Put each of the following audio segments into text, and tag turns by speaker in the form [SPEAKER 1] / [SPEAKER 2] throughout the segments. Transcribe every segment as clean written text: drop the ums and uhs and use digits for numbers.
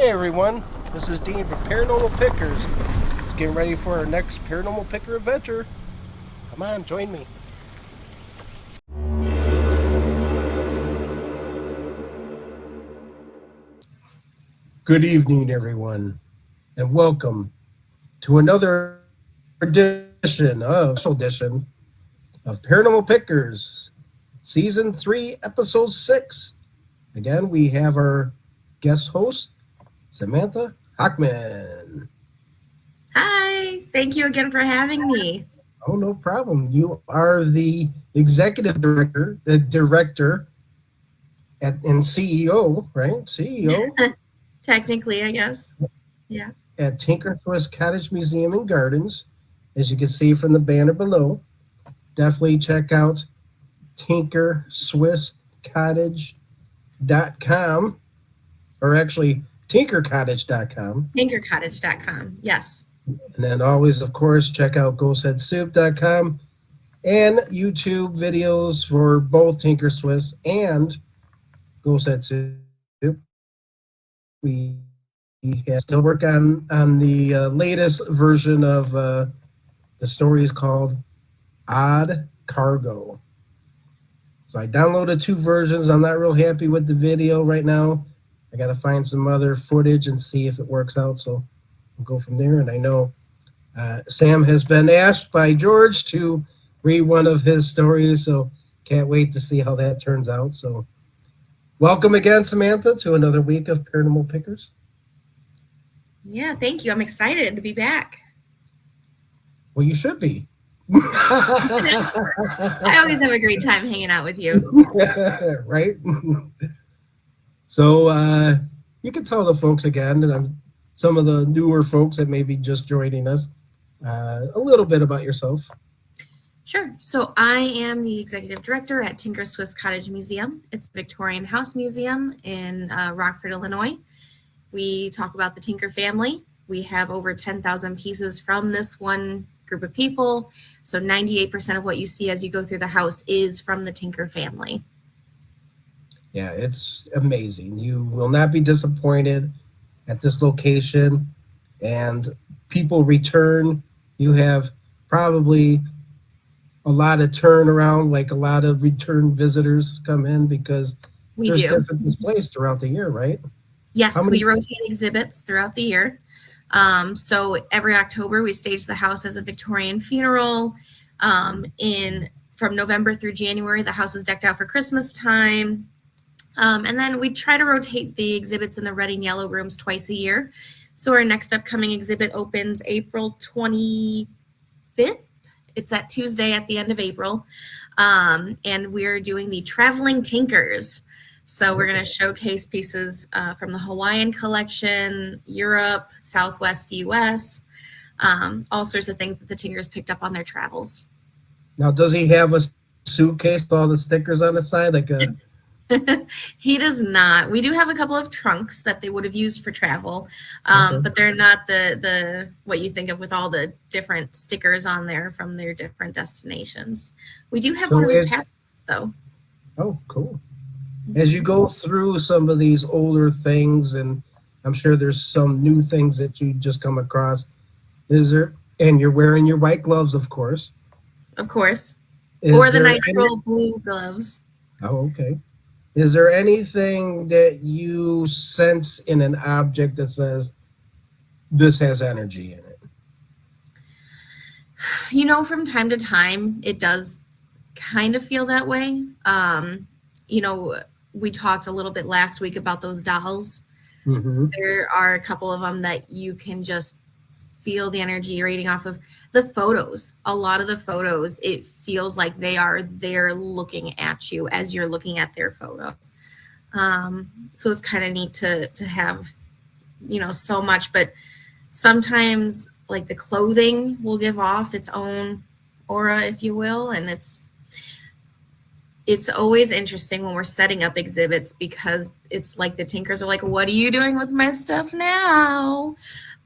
[SPEAKER 1] Hey everyone, this is Dean from Paranormal Pickers. Just getting ready for our next Paranormal Picker adventure. Come on, join me. Good evening, everyone, and welcome to another special edition of Paranormal Pickers, Season 3, Episode 6. Again, we have our guest host, Samantha Hochmann.
[SPEAKER 2] Hi, thank you again for having me.
[SPEAKER 1] Oh, no problem. You are the executive director and CEO, right? CEO
[SPEAKER 2] Technically, I guess. Yeah.
[SPEAKER 1] at Tinker Swiss Cottage Museum and Gardens, as you can see from the banner below. Definitely check out tinkerswisscottage.com, or actually tinkercottage.com.
[SPEAKER 2] Tinkercottage.com. Yes.
[SPEAKER 1] And then always, of course, check out ghostheadsoup.com and YouTube videos for both Tinker Swiss and Ghost Head Soup. We have still work on the latest version of the story is called Odd Cargo. So I downloaded 2 versions. I'm not real happy with the video right now. I got to find some other footage and see if it works out. So we'll go from there. And I know Sam has been asked by George to read one of his stories, so can't wait to see how that turns out. So welcome again, Samantha, to another week of Paranormal Pickers.
[SPEAKER 2] Yeah, thank you. I'm excited to be back.
[SPEAKER 1] Well, you should be.
[SPEAKER 2] I always have a great time hanging out with you.
[SPEAKER 1] Right? So you can tell the folks again, and some of the newer folks that may be just joining us, a little bit about yourself.
[SPEAKER 2] Sure. So I am the executive director at Tinker Swiss Cottage Museum. It's a Victorian house museum in Rockford, Illinois. We talk about the Tinker family. We have over 10,000 pieces from this one group of people. So 98% of what you see as you go through the house is from the Tinker family.
[SPEAKER 1] Yeah, it's amazing. You will not be disappointed at this location, and people return. You have probably a lot of turnaround, like a lot of return visitors come in because there's different displays throughout the year, right?
[SPEAKER 2] Yes, we rotate exhibits throughout the year. So every October we stage the house as a Victorian funeral. From November through January, the house is decked out for Christmas time. And then we try to rotate the exhibits in the red and yellow rooms twice a year. So our next upcoming exhibit opens April 25th. It's that Tuesday at the end of April. And we're doing the Traveling Tinkers. So we're going to showcase pieces from the Hawaiian collection, Europe, Southwest US, all sorts of things that the Tinkers picked up on their travels.
[SPEAKER 1] Now, does he have a suitcase with all the stickers on the side?
[SPEAKER 2] He does not. We do have a couple of trunks that they would have used for travel, but they're not the what you think of with all the different stickers on there from their different destinations. We do have one of his passports, though.
[SPEAKER 1] Oh, cool. As you go through some of these older things, and I'm sure there's some new things that you just come across, and you're wearing your white gloves, of course.
[SPEAKER 2] Of course. Or the nitrile blue gloves.
[SPEAKER 1] Oh, okay. Is there anything that you sense in an object that says this has energy in it?
[SPEAKER 2] You know, from time to time, it does kind of feel that way. You know, we talked a little bit last week about those dolls.
[SPEAKER 1] Mm-hmm.
[SPEAKER 2] There are a couple of them that you can just feel the energy radiating off of. The photos. A lot of the photos, it feels like they are there looking at you as you're looking at their photo. So it's kind of neat to have, you know, so much, but sometimes like the clothing will give off its own aura, if you will, and it's always interesting when we're setting up exhibits because it's like the Tinkers are like, what are you doing with my stuff now?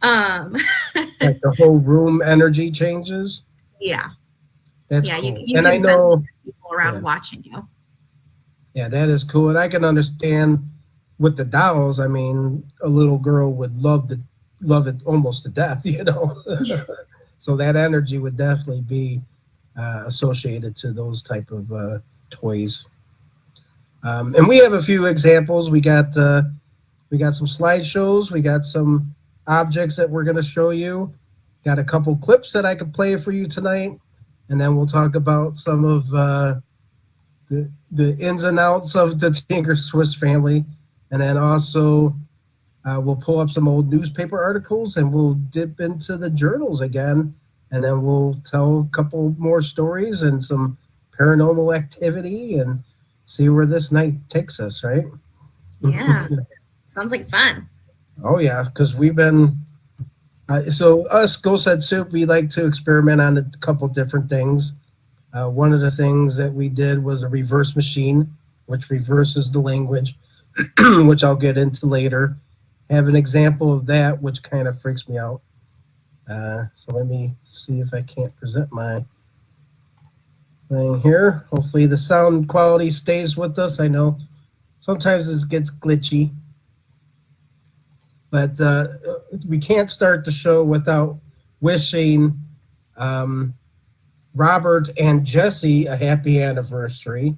[SPEAKER 1] Like the whole room energy changes?
[SPEAKER 2] Yeah.
[SPEAKER 1] That's
[SPEAKER 2] cool. You
[SPEAKER 1] and
[SPEAKER 2] can
[SPEAKER 1] I know
[SPEAKER 2] people around watching you.
[SPEAKER 1] Yeah, that is cool. And I can understand with the dolls, I mean, a little girl would love it almost to death, you know. So that energy would definitely be associated to those type of toys. And we have a few examples. We got some slideshows. We got some objects that we're going to show you. Got a couple clips that I could play for you tonight, and then we'll talk about some of the ins and outs of the Tinker Swiss family, and then also we'll pull up some old newspaper articles, and we'll dip into the journals again, and then we'll tell a couple more stories and some paranormal activity and see where this night takes us, right?
[SPEAKER 2] Yeah. Sounds like fun.
[SPEAKER 1] Oh, yeah, because we've been... so us, Ghost Head Soup, we like to experiment on a couple different things. One of the things that we did was a reverse machine, which reverses the language, which I'll get into later. Have an example of that, which kind of freaks me out. So let me see if I can't present my thing here. Hopefully the sound quality stays with us. I know sometimes this gets glitchy, but we can't start the show without wishing Robert and Jesse a happy anniversary,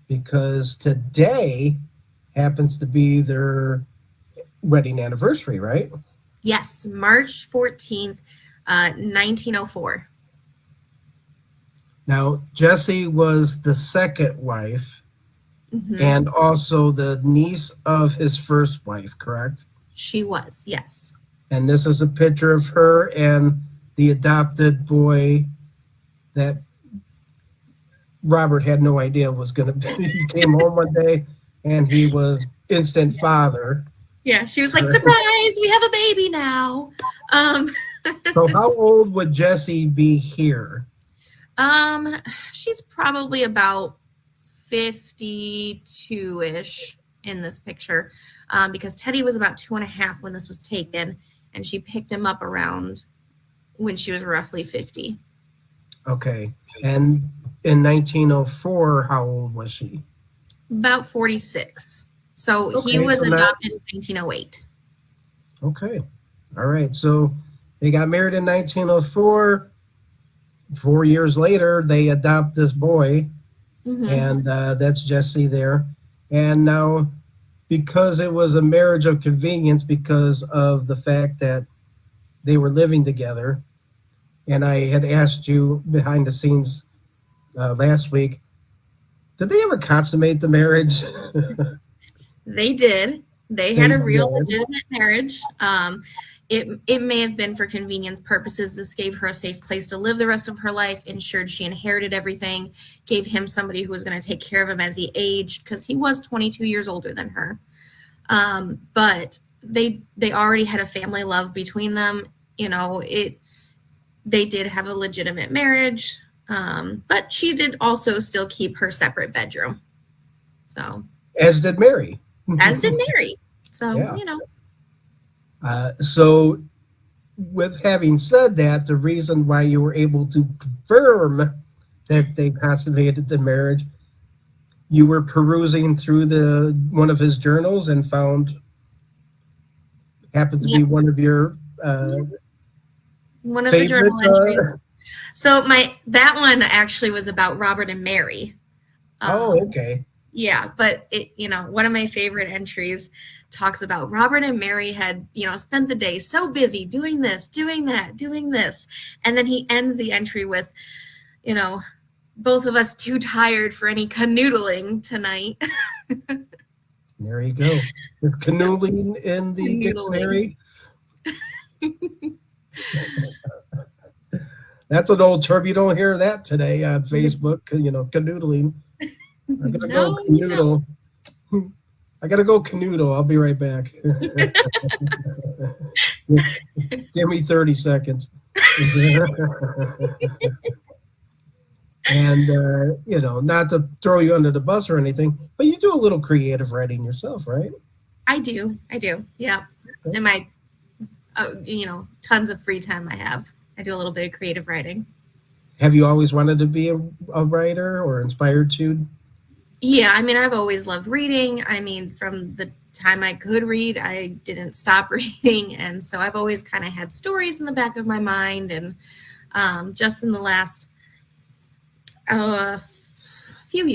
[SPEAKER 1] because today happens to be their wedding anniversary, right?
[SPEAKER 2] Yes, March 14th, 1904.
[SPEAKER 1] Now, Jessie was the second wife and also the niece of his first wife, correct?
[SPEAKER 2] She was, yes.
[SPEAKER 1] And this is a picture of her and the adopted boy that Robert had no idea was going to be. He came home one day and he was instant father.
[SPEAKER 2] Yeah, she was like, surprise, we have a baby now.
[SPEAKER 1] So how old would Jessie be here?
[SPEAKER 2] She's probably about 52-ish in this picture, because Teddy was about 2.5 when this was taken, and she picked him up around when she was roughly 50.
[SPEAKER 1] Okay. And in 1904, how old was she?
[SPEAKER 2] About 46. So
[SPEAKER 1] Okay,
[SPEAKER 2] he was
[SPEAKER 1] so
[SPEAKER 2] adopted in 1908.
[SPEAKER 1] Okay. All right. So they got married in 1904. 4 years later, they adopt this boy, and that's Jesse there. And now, because it was a marriage of convenience, because of the fact that they were living together, and I had asked you behind the scenes last week, did they ever consummate the marriage?
[SPEAKER 2] They did. They had a real legitimate marriage. It may have been for convenience purposes. This gave her a safe place to live the rest of her life, ensured she inherited everything, gave him somebody who was going to take care of him as he aged, because he was 22 years older than her. But they already had a family love between them. You know, they did have a legitimate marriage, but she did also still keep her separate bedroom. So
[SPEAKER 1] as did Mary.
[SPEAKER 2] As did Mary. So,
[SPEAKER 1] Yeah.
[SPEAKER 2] you know.
[SPEAKER 1] So with having said that, the reason why you were able to confirm that they consummated the marriage, you were perusing through one of his journals and happened to be one of your
[SPEAKER 2] one of
[SPEAKER 1] favorite,
[SPEAKER 2] the journal entries. So that one actually was about Robert and Mary.
[SPEAKER 1] Okay.
[SPEAKER 2] Yeah, but one of my favorite entries talks about Robert and Mary had, spent the day so busy doing this, doing that, doing this. And then he ends the entry with, both of us too tired for any canoodling tonight.
[SPEAKER 1] There you go. Is canoodling in the dictionary? That's an old term. You don't hear that today on Facebook, canoodling. I gotta go canoodle. I gotta go canoodle. I'll be right back. Give me 30 seconds. And, not to throw you under the bus or anything, but you do a little creative writing yourself, right?
[SPEAKER 2] I do. Yeah. In my, tons of free time I do a little bit of creative writing.
[SPEAKER 1] Have you always wanted to be a writer or inspired to?
[SPEAKER 2] Yeah, I mean, I've always loved reading. I mean, from the time I could read, I didn't stop reading. And so I've always kind of had stories in the back of my mind. And just in the last last few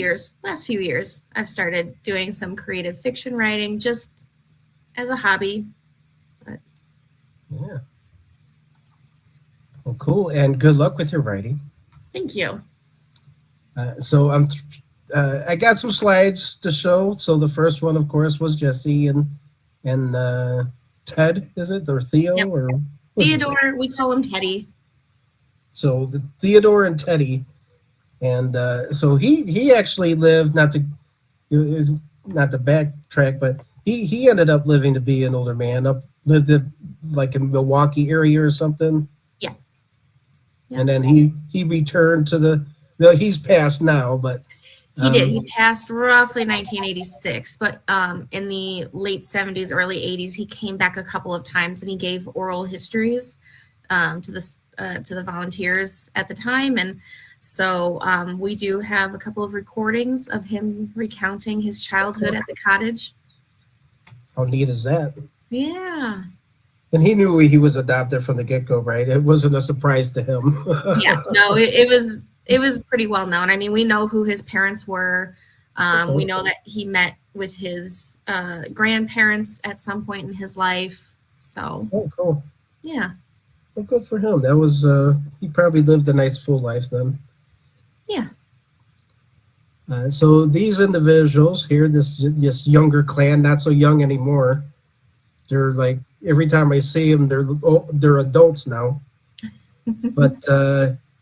[SPEAKER 2] years, I've started doing some creative fiction writing just as a hobby. But
[SPEAKER 1] Yeah. Well, cool. And good luck with your writing.
[SPEAKER 2] thank you.
[SPEAKER 1] So I got some slides to show. So the first one, of course, was Jesse and Ted. Is it or Theo
[SPEAKER 2] Yep.
[SPEAKER 1] or what's his name?
[SPEAKER 2] Theodore, we call him Teddy.
[SPEAKER 1] So the Theodore and Teddy, and so he actually lived not to backtrack, but he ended up living to be an older man. Lived in like in Milwaukee area or something.
[SPEAKER 2] Yeah.
[SPEAKER 1] And then he returned to he's passed now, but
[SPEAKER 2] He did. He passed roughly 1986, but in the late 70s, early 80s, he came back a couple of times and he gave oral histories to the volunteers at the time. And so we do have a couple of recordings of him recounting his childhood at the cottage.
[SPEAKER 1] How neat is that?
[SPEAKER 2] Yeah.
[SPEAKER 1] And he knew he was adopted from the get-go, right? It wasn't a surprise to him.
[SPEAKER 2] Yeah. No, it was pretty well known. I mean, we know who his parents were. We know that he met with his grandparents at some point in his life. So.
[SPEAKER 1] Oh, cool.
[SPEAKER 2] Yeah.
[SPEAKER 1] Well, good for him. That was he probably lived a nice full life then.
[SPEAKER 2] Yeah.
[SPEAKER 1] So these individuals here, this younger clan, not so young anymore. They're like every time I see them, they're adults now. But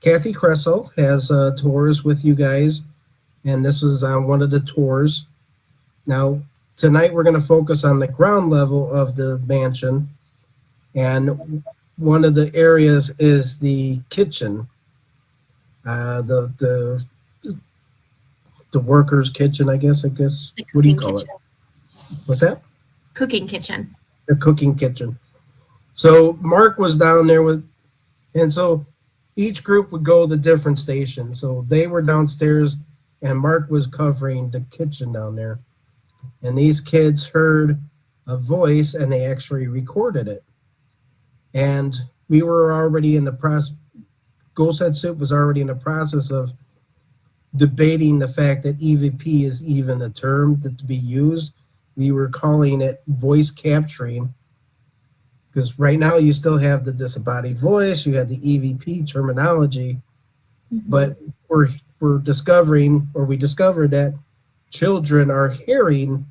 [SPEAKER 1] Kathy Kressel has tours with you guys, and this was on one of the tours. Now tonight we're going to focus on the ground level of the mansion, and one of the areas is the kitchen, the workers' kitchen, I guess. What do you call
[SPEAKER 2] kitchen.
[SPEAKER 1] it? What's that?
[SPEAKER 2] Cooking kitchen.
[SPEAKER 1] The cooking kitchen. So Mark was down there and so each group would go to different stations. So they were downstairs, and Mark was covering the kitchen down there. And these kids heard a voice, and they actually recorded it. And we were already in the process. Ghost Head Soup was already in the process of debating the fact that EVP is even a term that to be used. We were calling it voice capturing, because right now you still have the disembodied voice, you have the EVP terminology, but we discovered that children are hearing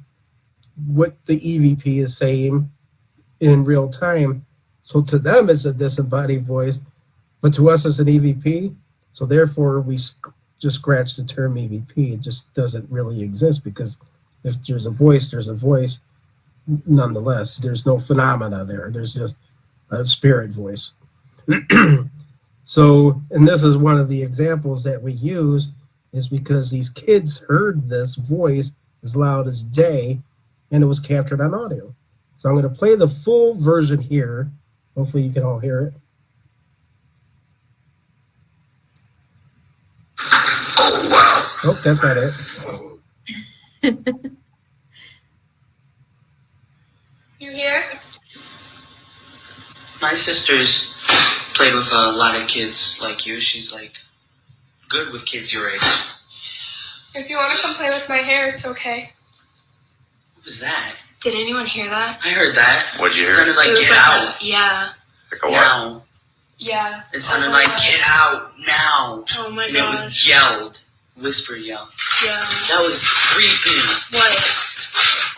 [SPEAKER 1] what the EVP is saying in real time. So to them it's a disembodied voice, but to us it's an EVP. So therefore we just scratch the term EVP. It just doesn't really exist, because if there's a voice, there's a voice. Nonetheless, there's no phenomena there. There's just a spirit voice. So, and this is one of the examples that we use, is because these kids heard this voice as loud as day, and it was captured on audio. So I'm going to play the full version here. Hopefully you can all hear it.
[SPEAKER 3] Oh, wow.
[SPEAKER 1] Oh, that's not it.
[SPEAKER 3] You here? My sister's played with a lot of kids like you. She's like good with kids your age.
[SPEAKER 4] If you want to come play with my hair, it's okay.
[SPEAKER 3] What was that?
[SPEAKER 4] Did anyone hear that?
[SPEAKER 3] I heard that.
[SPEAKER 5] What'd you
[SPEAKER 3] It
[SPEAKER 5] hear?
[SPEAKER 3] sounded like
[SPEAKER 4] It was
[SPEAKER 3] get
[SPEAKER 4] like
[SPEAKER 3] out
[SPEAKER 4] yeah.
[SPEAKER 5] Like a what?
[SPEAKER 3] now.
[SPEAKER 4] Yeah.
[SPEAKER 3] It sounded
[SPEAKER 4] Oh my
[SPEAKER 3] like
[SPEAKER 4] gosh.
[SPEAKER 3] get out now.
[SPEAKER 4] Oh my
[SPEAKER 3] And it would
[SPEAKER 4] gosh.
[SPEAKER 3] yelled, whisper yell.
[SPEAKER 4] Yeah.
[SPEAKER 3] That was creepy.
[SPEAKER 4] What?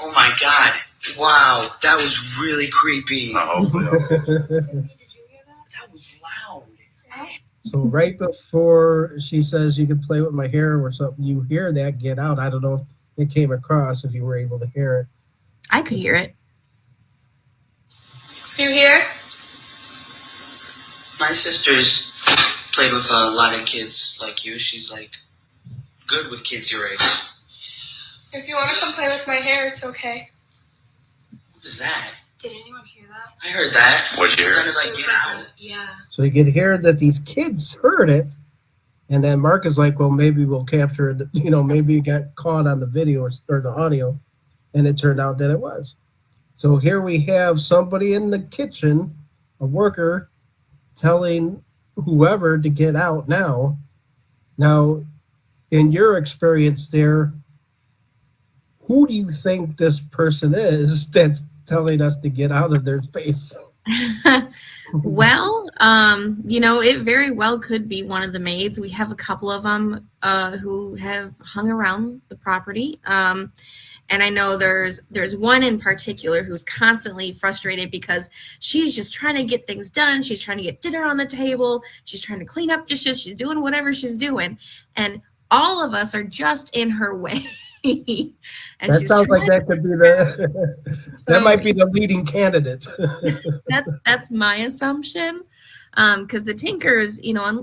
[SPEAKER 3] Oh my god. Wow, that was really creepy.
[SPEAKER 5] Hopefully.
[SPEAKER 4] Did you hear that?
[SPEAKER 3] That was loud.
[SPEAKER 1] So right before she says you can play with my hair or something, you hear that get out. I don't know if it came across, if you were able to hear it.
[SPEAKER 2] I could hear it.
[SPEAKER 4] You here?
[SPEAKER 3] My sister's played with a lot of kids like you. She's like good with kids your age.
[SPEAKER 4] If you want to come play with my hair, it's okay.
[SPEAKER 3] What was that?
[SPEAKER 4] Did anyone hear that?
[SPEAKER 3] I heard that.
[SPEAKER 5] What'd you
[SPEAKER 3] It
[SPEAKER 5] hear?
[SPEAKER 3] sounded like
[SPEAKER 4] It was
[SPEAKER 3] get
[SPEAKER 4] like
[SPEAKER 3] out.
[SPEAKER 4] yeah.
[SPEAKER 1] So you could hear that these kids heard it, And then Mark is like, well, maybe we'll capture it. Maybe it got caught on the video or the audio. And it turned out that it was. So here we have somebody in the kitchen, a worker, telling whoever to get out now. Now, in your experience there, who do you think this person is that's telling us to get out of their space?
[SPEAKER 2] Well, it very well could be one of the maids. We have a couple of them who have hung around the property. And I know there's one in particular who's constantly frustrated because she's just trying to get things done. She's trying to get dinner on the table. She's trying to clean up dishes. She's doing whatever she's doing. And all of us are just in her way. And
[SPEAKER 1] that sounds like that could be that might be the leading candidate.
[SPEAKER 2] that's my assumption. Because the Tinkers,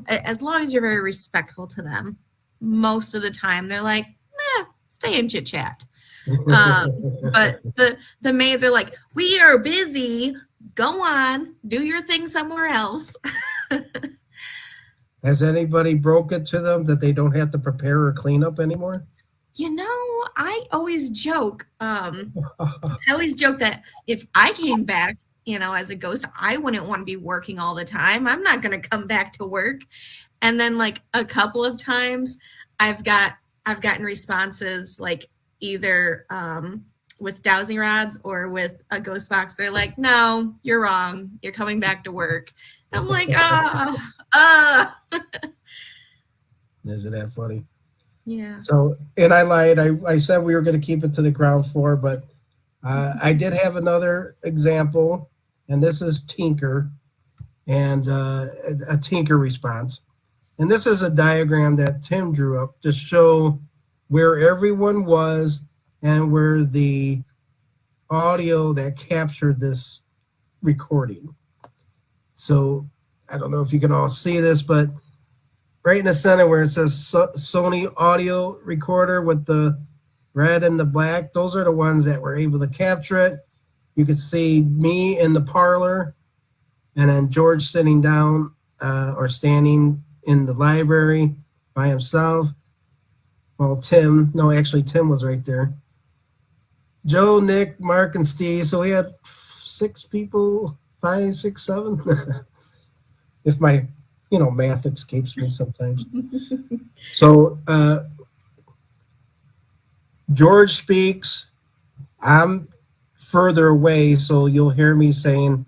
[SPEAKER 2] as long as you're very respectful to them, most of the time they're like, stay and chit chat. But the maids are like, we are busy. Go on, do your thing somewhere else.
[SPEAKER 1] Has anybody broke it to them that they don't have to prepare or clean up anymore?
[SPEAKER 2] I always joke. That if I came back, as a ghost, I wouldn't want to be working all the time. I'm not going to come back to work. And then like a couple of times I've gotten responses like either with dowsing rods or with a ghost box. They're like, no, you're wrong. You're coming back to work. I'm like,
[SPEAKER 1] Isn't that funny?
[SPEAKER 2] Yeah.
[SPEAKER 1] So, and I lied. I said we were going to keep it to the ground floor, but I did have another example, and this is Tinker, and a Tinker response. And this is a diagram that Tim drew up to show where everyone was and where the audio that captured this recording. So I don't know if you can all see this, but right in the center where it says Sony audio recorder with the red and the black, those are the ones that were able to capture it. You could see me in the parlor and then George sitting down or standing in the library by himself. Well, Tim was right there. Joe, Nick, Mark, and Steve. So we had 6 people, 5, 6, 7. If my math escapes me sometimes. So George speaks. I'm further away, so you'll hear me saying,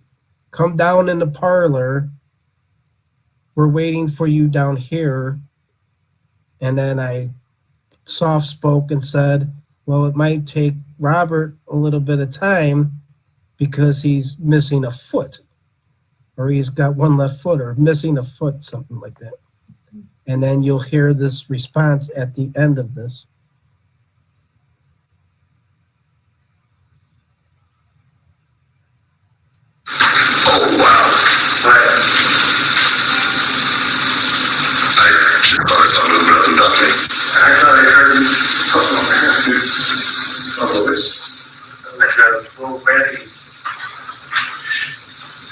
[SPEAKER 1] come down in the parlor. We're waiting for you down here. And then I soft spoke and said, well, it might take Robert a little bit of time because he's missing a foot. Or he's got one left foot or missing a foot, something like that. And then you'll hear this response at the end of this.
[SPEAKER 5] Oh, wow. I just thought I saw movement up in the balcony. I thought I heard something over here, too. Oh, this. Like a little baby.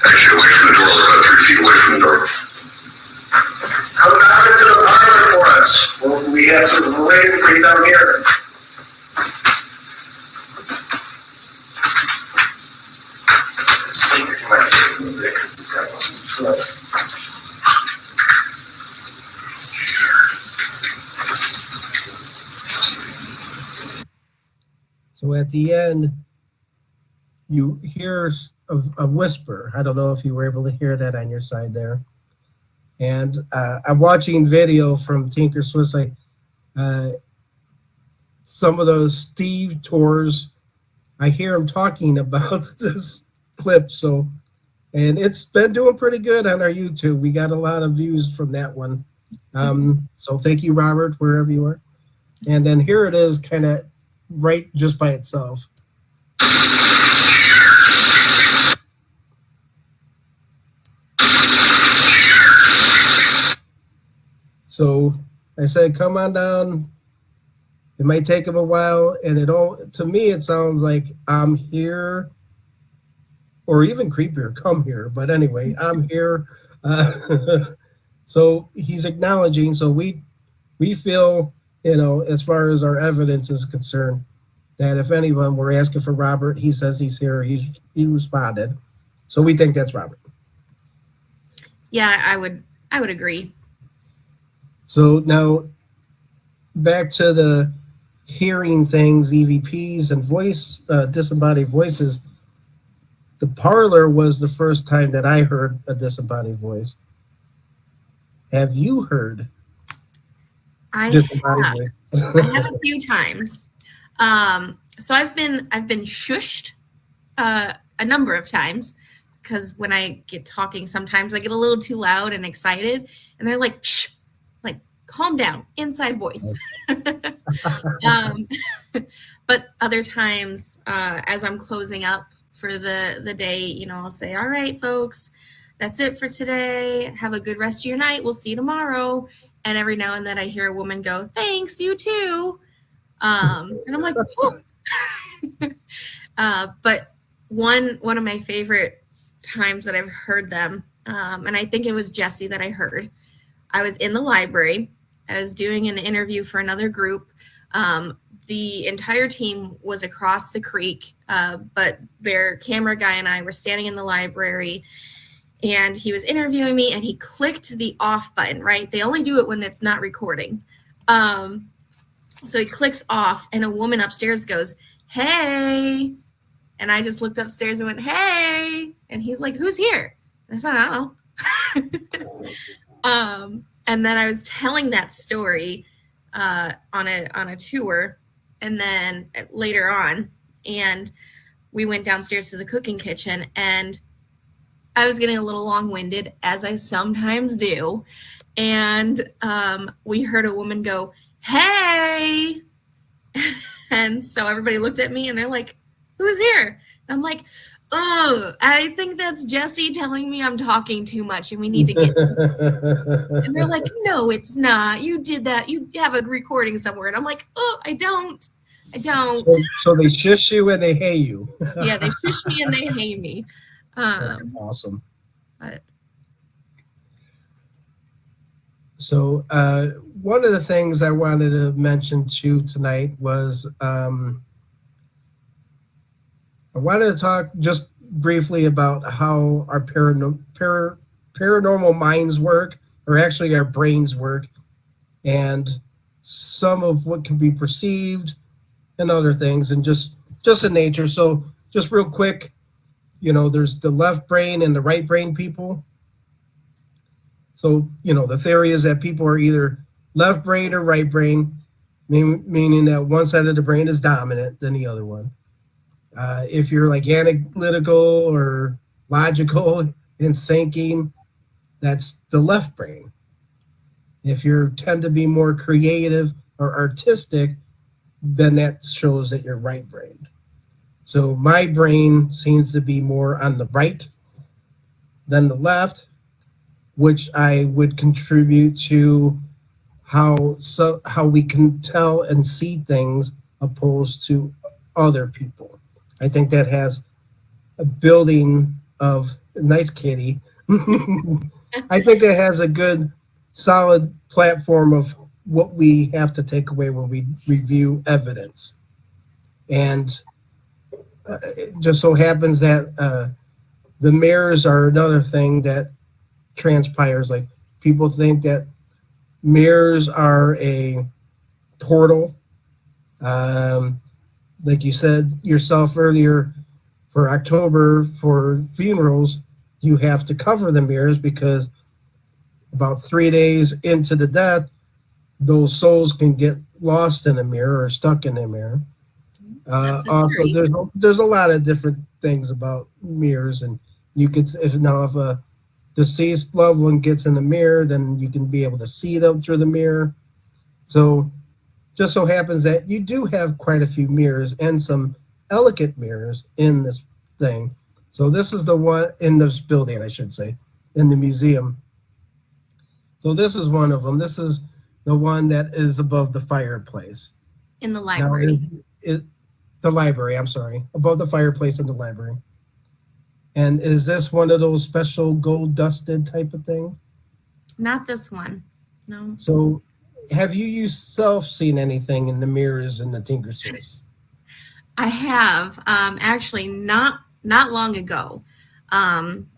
[SPEAKER 5] Actually, away from the door, about 3 feet away from the door. Come down into the parlor for us. Well, we have some waiting for you down here.
[SPEAKER 1] So at the end, you hear a whisper. I don't know if you were able to hear that on your side there. And I'm watching video from Tinker Swiss. Some of those Steve tours, I hear him talking about this clip. So, and it's been doing pretty good on our YouTube. We got a lot of views from that one. So thank you, Robert, wherever you are. And then here it is, kind of right just by itself. So I said, come on down. It might take him a while. And to me, it sounds like I'm here, or even creepier, come here. But anyway, I'm here. So he's acknowledging. So we feel, as far as our evidence is concerned, that if anyone were asking for Robert, he says he's here. He responded. So we think that's Robert.
[SPEAKER 2] Yeah, I would agree.
[SPEAKER 1] So now back to the hearing things, EVPs and voice, disembodied voices. The parlor was the first time that I heard a disembodied voice. Have you heard disembodied voices?
[SPEAKER 2] I have a few times. So I've been shushed a number of times, because when I get talking, sometimes I get a little too loud and excited, and they're like, shh, like, calm down, inside voice. But other times, as I'm closing up for the day, I'll say, all right, folks, that's it for today. Have a good rest of your night. We'll see you tomorrow. And every now and then I hear a woman go, thanks, you too. And I'm like, oh. But one of my favorite times that I've heard them, and I think it was Jessie that I heard. I was in the library. I was doing an interview for another group. The entire team was across the creek, but their camera guy and I were standing in the library, and he was interviewing me, and he clicked the off button, right? They only do it when it's not recording. So he clicks off, and a woman upstairs goes, hey. And I just looked upstairs and went, hey. And he's like, who's here? And I said, I don't know. And then I was telling that story on a tour, and then later on, and we went downstairs to the cooking kitchen, and I was getting a little long-winded, as I sometimes do. And we heard a woman go, hey. And so everybody looked at me, and they're like, who's here? And I'm like, oh, I think that's Jessie telling me I'm talking too much and we need to get. And they're like, no, it's not. You did that. You have a recording somewhere. And I'm like, oh, I don't.
[SPEAKER 1] So they shush you and they hey you.
[SPEAKER 2] Yeah, they shush me and they hey me.
[SPEAKER 1] That's awesome.
[SPEAKER 2] But.
[SPEAKER 1] So one of the things I wanted to mention too tonight was I wanted to talk just briefly about how our paranormal minds work, or actually our brains work, and some of what can be perceived and other things, and just in nature. So just real quick, there's the left brain and the right brain people. So, the theory is that people are either left brain or right brain, meaning that one side of the brain is dominant than the other one. If you're like analytical or logical in thinking, that's the left brain. If you tend to be more creative or artistic, then that shows that you're right brained. So my brain seems to be more on the right than the left, which I would contribute to how we can tell and see things opposed to other people. I think that has a building of nice kitty. I think that has a good, solid platform of what we have to take away when we review evidence. And it just so happens that the mirrors are another thing that transpires. Like, people think that mirrors are a portal. Like you said yourself earlier, for October, for funerals, you have to cover the mirrors because about 3 days into the death, those souls can get lost in a mirror or stuck in a mirror. Also, there's a lot of different things about mirrors, and you could, if a deceased loved one gets in the mirror, then you can be able to see them through the mirror. So just so happens that you do have quite a few mirrors, and some elegant mirrors in this thing. So this is the one in this building, I should say, in the museum. So this is one of them. This is the one that is above the fireplace.
[SPEAKER 2] In the library.
[SPEAKER 1] Now, the library, I'm sorry, above the fireplace in the library. And is this one of those special gold dusted type of things?
[SPEAKER 2] not this one. No.
[SPEAKER 1] So, have you yourself seen anything in the mirrors in the Tinker Swiss?
[SPEAKER 2] I have actually not long ago.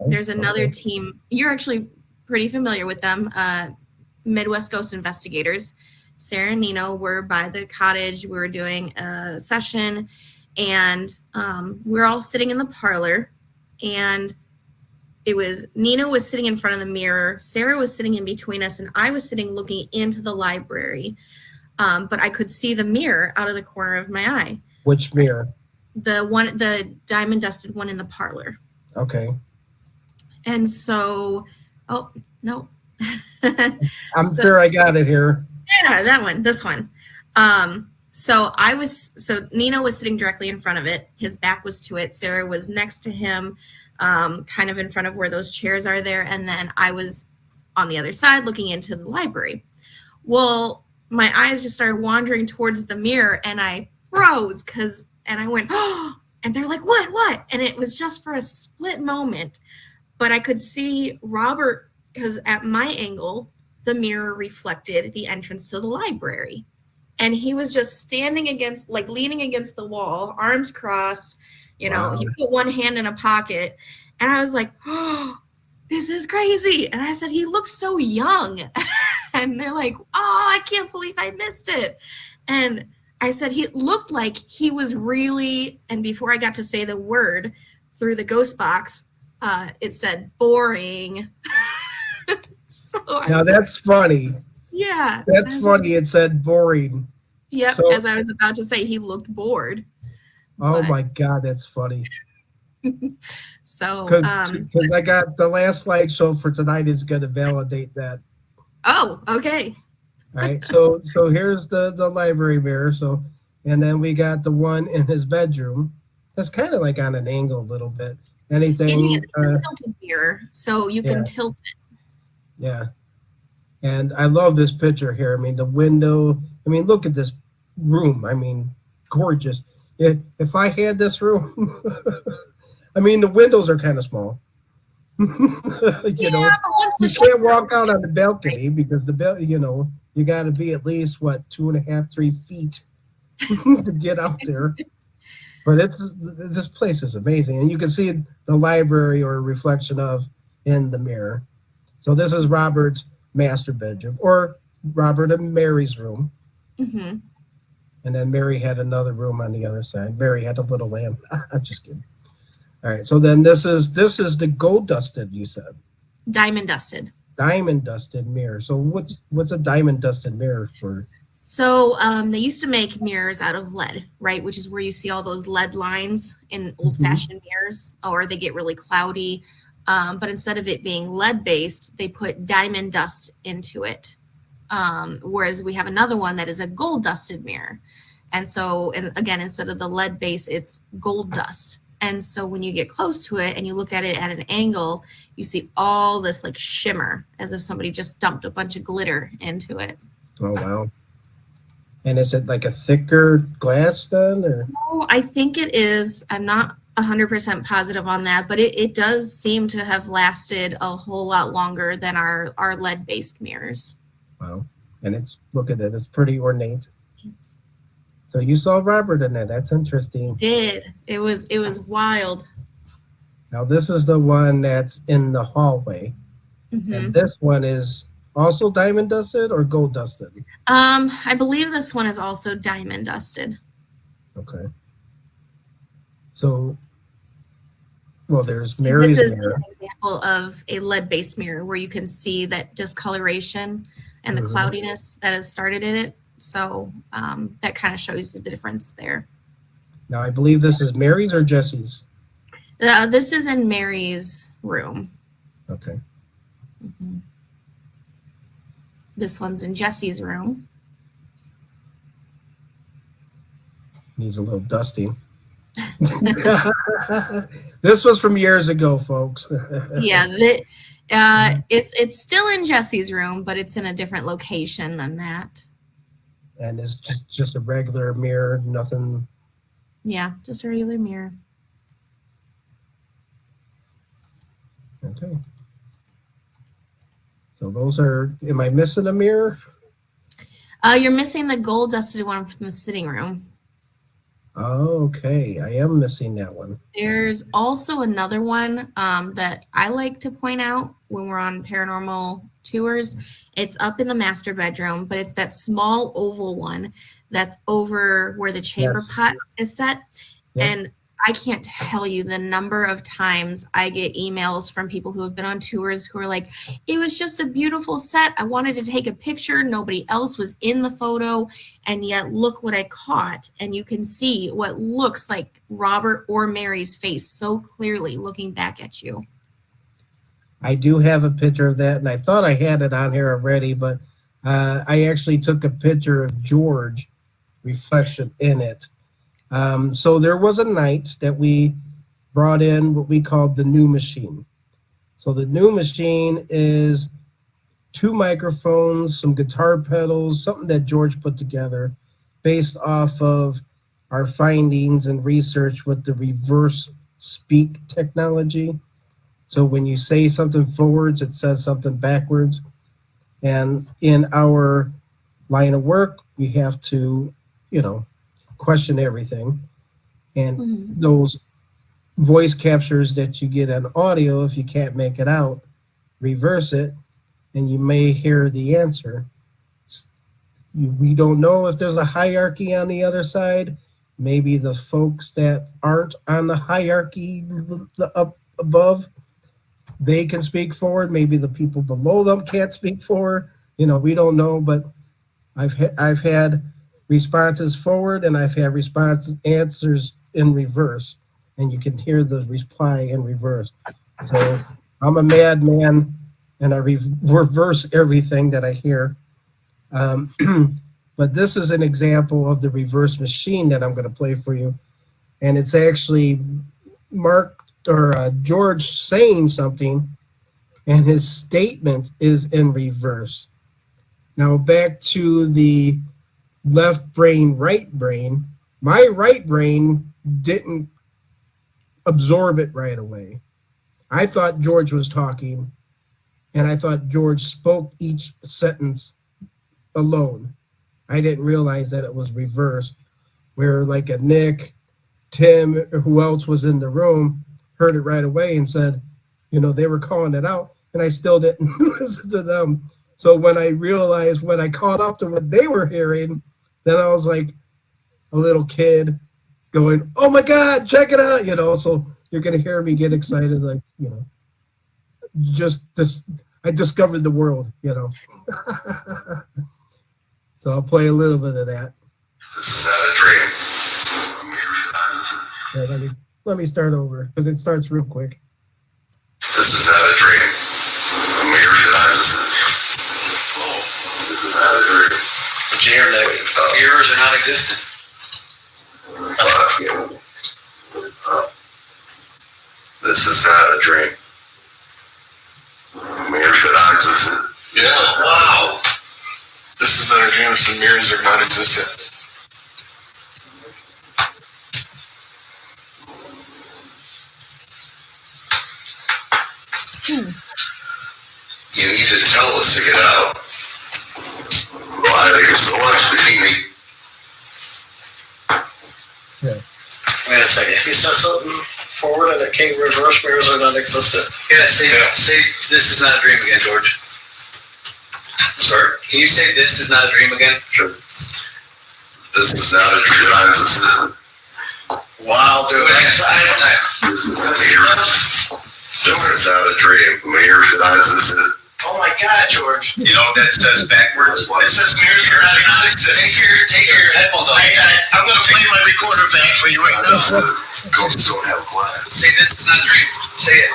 [SPEAKER 2] There's another
[SPEAKER 1] Okay.
[SPEAKER 2] team. You're actually pretty familiar with them. Midwest Ghost Investigators. Sarah and Nino were by the cottage. We were doing a session, and we're all sitting in the parlor, and it was Nina was sitting in front of the mirror, Sarah was sitting in between us, and I was sitting looking into the library. But I could see the mirror out of the corner of my eye.
[SPEAKER 1] Which mirror?
[SPEAKER 2] The diamond dusted one in the parlor.
[SPEAKER 1] Okay.
[SPEAKER 2] And so, oh no.
[SPEAKER 1] I'm sure I got it here.
[SPEAKER 2] Yeah, that one, this one. So Nino was sitting directly in front of it. His back was to it. Sarah was next to him, kind of in front of where those chairs are there. And then I was on the other side looking into the library. Well, my eyes just started wandering towards the mirror, and I froze and I went, oh, and they're like, what? And it was just for a split moment, but I could see Robert, because at my angle, the mirror reflected the entrance to the library. And he was just standing leaning against the wall, arms crossed,
[SPEAKER 1] Wow.
[SPEAKER 2] He put one hand in a pocket. And I was like, oh, this is crazy. And I said, he looks so young. And they're like, oh, I can't believe I missed it. And I said, he looked like he was really, and before I got to say the word through the ghost box, it said boring.
[SPEAKER 1] Now that's funny.
[SPEAKER 2] Yeah.
[SPEAKER 1] That's funny. It said boring.
[SPEAKER 2] Yep.
[SPEAKER 1] So-
[SPEAKER 2] As I was about to say, he looked bored.
[SPEAKER 1] Oh
[SPEAKER 2] But-
[SPEAKER 1] my God, that's funny.
[SPEAKER 2] So,
[SPEAKER 1] Because I got the last slideshow for tonight is going to validate that.
[SPEAKER 2] oh, okay.
[SPEAKER 1] All right. So here's the library mirror. So, and then we got the one in his bedroom. That's kind of like on an angle a little bit. Anything?
[SPEAKER 2] It's a tilted mirror, so you can
[SPEAKER 1] yeah.
[SPEAKER 2] tilt it.
[SPEAKER 1] Yeah. And I love this picture here. I mean, the window. I mean, look at this room. I mean, gorgeous. If I had this room, I mean, the windows are kind of small. you know, you can't walk out on the balcony because you got to be at least 2.5, 3 feet to get out there. But this place is amazing, and you can see the library or a reflection of in the mirror. So this is Robert's master bedroom, or Robert and Mary's room.
[SPEAKER 2] Mm-hmm.
[SPEAKER 1] And then Mary had another room on the other side. Mary had a little lamb. I'm just kidding. All right. So then this is the gold dusted, you said.
[SPEAKER 2] Diamond dusted.
[SPEAKER 1] Diamond dusted mirror. So what's a diamond dusted mirror for?
[SPEAKER 2] So they used to make mirrors out of lead, right? Which is where you see all those lead lines in old-fashioned mirrors, or they get really cloudy. But instead of it being lead-based, they put diamond dust into it. Whereas we have another one that is a gold-dusted mirror. And so, and again, instead of the lead base, it's gold dust. And so when you get close to it and you look at it at an angle, you see all this like shimmer, as if somebody just dumped a bunch of glitter into it.
[SPEAKER 1] Oh, wow. And is it like a thicker glass then? Or?
[SPEAKER 2] No, I think it is. I'm not 100% positive on that, but it does seem to have lasted a whole lot longer than our lead-based mirrors.
[SPEAKER 1] Wow. And look at it. It's pretty ornate. So you saw Robert in that. That's interesting.
[SPEAKER 2] It was wild.
[SPEAKER 1] Now this is the one that's in the hallway.
[SPEAKER 2] Mm-hmm.
[SPEAKER 1] And this one is also diamond dusted or gold dusted?
[SPEAKER 2] I believe this one is also diamond dusted.
[SPEAKER 1] Okay. So, well, there's Mary's
[SPEAKER 2] This is
[SPEAKER 1] mirror.
[SPEAKER 2] an example of a lead-based mirror where you can see that discoloration and the
[SPEAKER 1] Mhm.
[SPEAKER 2] cloudiness that has started in it. So that kind of shows you the difference there.
[SPEAKER 1] Now, I believe this is Mary's or Jesse's.
[SPEAKER 2] This is in Mary's room.
[SPEAKER 1] Okay.
[SPEAKER 2] Mm-hmm. This one's in Jesse's room.
[SPEAKER 1] Needs a little dusting. This was from years ago, folks.
[SPEAKER 2] Yeah, it's still in Jesse's room, but it's in a different location than that.
[SPEAKER 1] And it's just a regular mirror, nothing.
[SPEAKER 2] Yeah, just a regular mirror.
[SPEAKER 1] Okay. So those are, am I missing a mirror?
[SPEAKER 2] You're missing the gold dusted one from the sitting room.
[SPEAKER 1] Oh, okay, I am missing that one.
[SPEAKER 2] There's also another one that I like to point out when we're on paranormal tours. It's up in the master bedroom, but it's that small oval one that's over where the chamber
[SPEAKER 1] Yes.
[SPEAKER 2] pot is set.
[SPEAKER 1] Yep.
[SPEAKER 2] And I can't tell you the number of times I get emails from people who have been on tours who are like, it was just a beautiful set. I wanted to take a picture. Nobody else was in the photo. And yet look what I caught. And you can see what looks like Robert or Mary's face so clearly looking back at you.
[SPEAKER 1] I do have a picture of that, and I thought I had it on here already, but I actually took a picture of George reflection in it. So there was a night that we brought in what we called the new machine. So the new machine is 2 microphones, some guitar pedals, something that George put together based off of our findings and research with the reverse speak technology. So when you say something forwards, it says something backwards. And in our line of work, we have to, question everything. And those voice captures that you get on audio, if you can't make it out, reverse it, and you may hear the answer. We don't know if there's a hierarchy on the other side. Maybe the folks that aren't on the hierarchy up above, they can speak forward. Maybe the people below them can't speak forward. We don't know, but I've had responses forward, and I've had answers in reverse, and you can hear the reply in reverse. So I'm a madman, and I reverse everything that I hear. But this is an example of the reverse machine that I'm going to play for you, and it's actually George saying something, and his statement is in reverse. Now back to the left brain, right brain. My right brain didn't absorb it right away. I thought George was talking, and I thought George spoke each sentence alone. I didn't realize that it was reverse, where like a Nick, Tim, or who else was in the room heard it right away and said, they were calling it out, and I still didn't listen to them. So when I caught up to what they were hearing, then I was like a little kid going, oh my God, check it out, so you're going to hear me get excited, like, I discovered the world, So I'll play a little bit of that.
[SPEAKER 5] This is not a dream.
[SPEAKER 1] Let me start over, because it starts real quick.
[SPEAKER 5] This is not a dream. This is not a dream.
[SPEAKER 3] But you hear that mirrors are not existent.
[SPEAKER 5] This is not a dream. Mirrors are not existent. Yeah, wow. This is not a dream, so mirrors are not existent. You need to tell us to get out. Why? Thank you so much for me.
[SPEAKER 1] Yeah.
[SPEAKER 3] Wait a second. If you said something forward and it came reverse, mirrors are not existent. Yeah, say this is not a dream again, George.
[SPEAKER 5] I'm sorry?
[SPEAKER 3] Can you say this is not a dream again?
[SPEAKER 5] Sure. This is not a dream. Not existent.
[SPEAKER 3] Wow, dude.
[SPEAKER 5] This is not a dream. Mirrors are not existent.
[SPEAKER 3] Oh my God, George. You know what that says backwards? It says mirrors are not existent. Take your headphones off. I'm going to play my recorder back for you right now.
[SPEAKER 5] Ghosts don't have glass.
[SPEAKER 3] Say this is not a dream. Say it.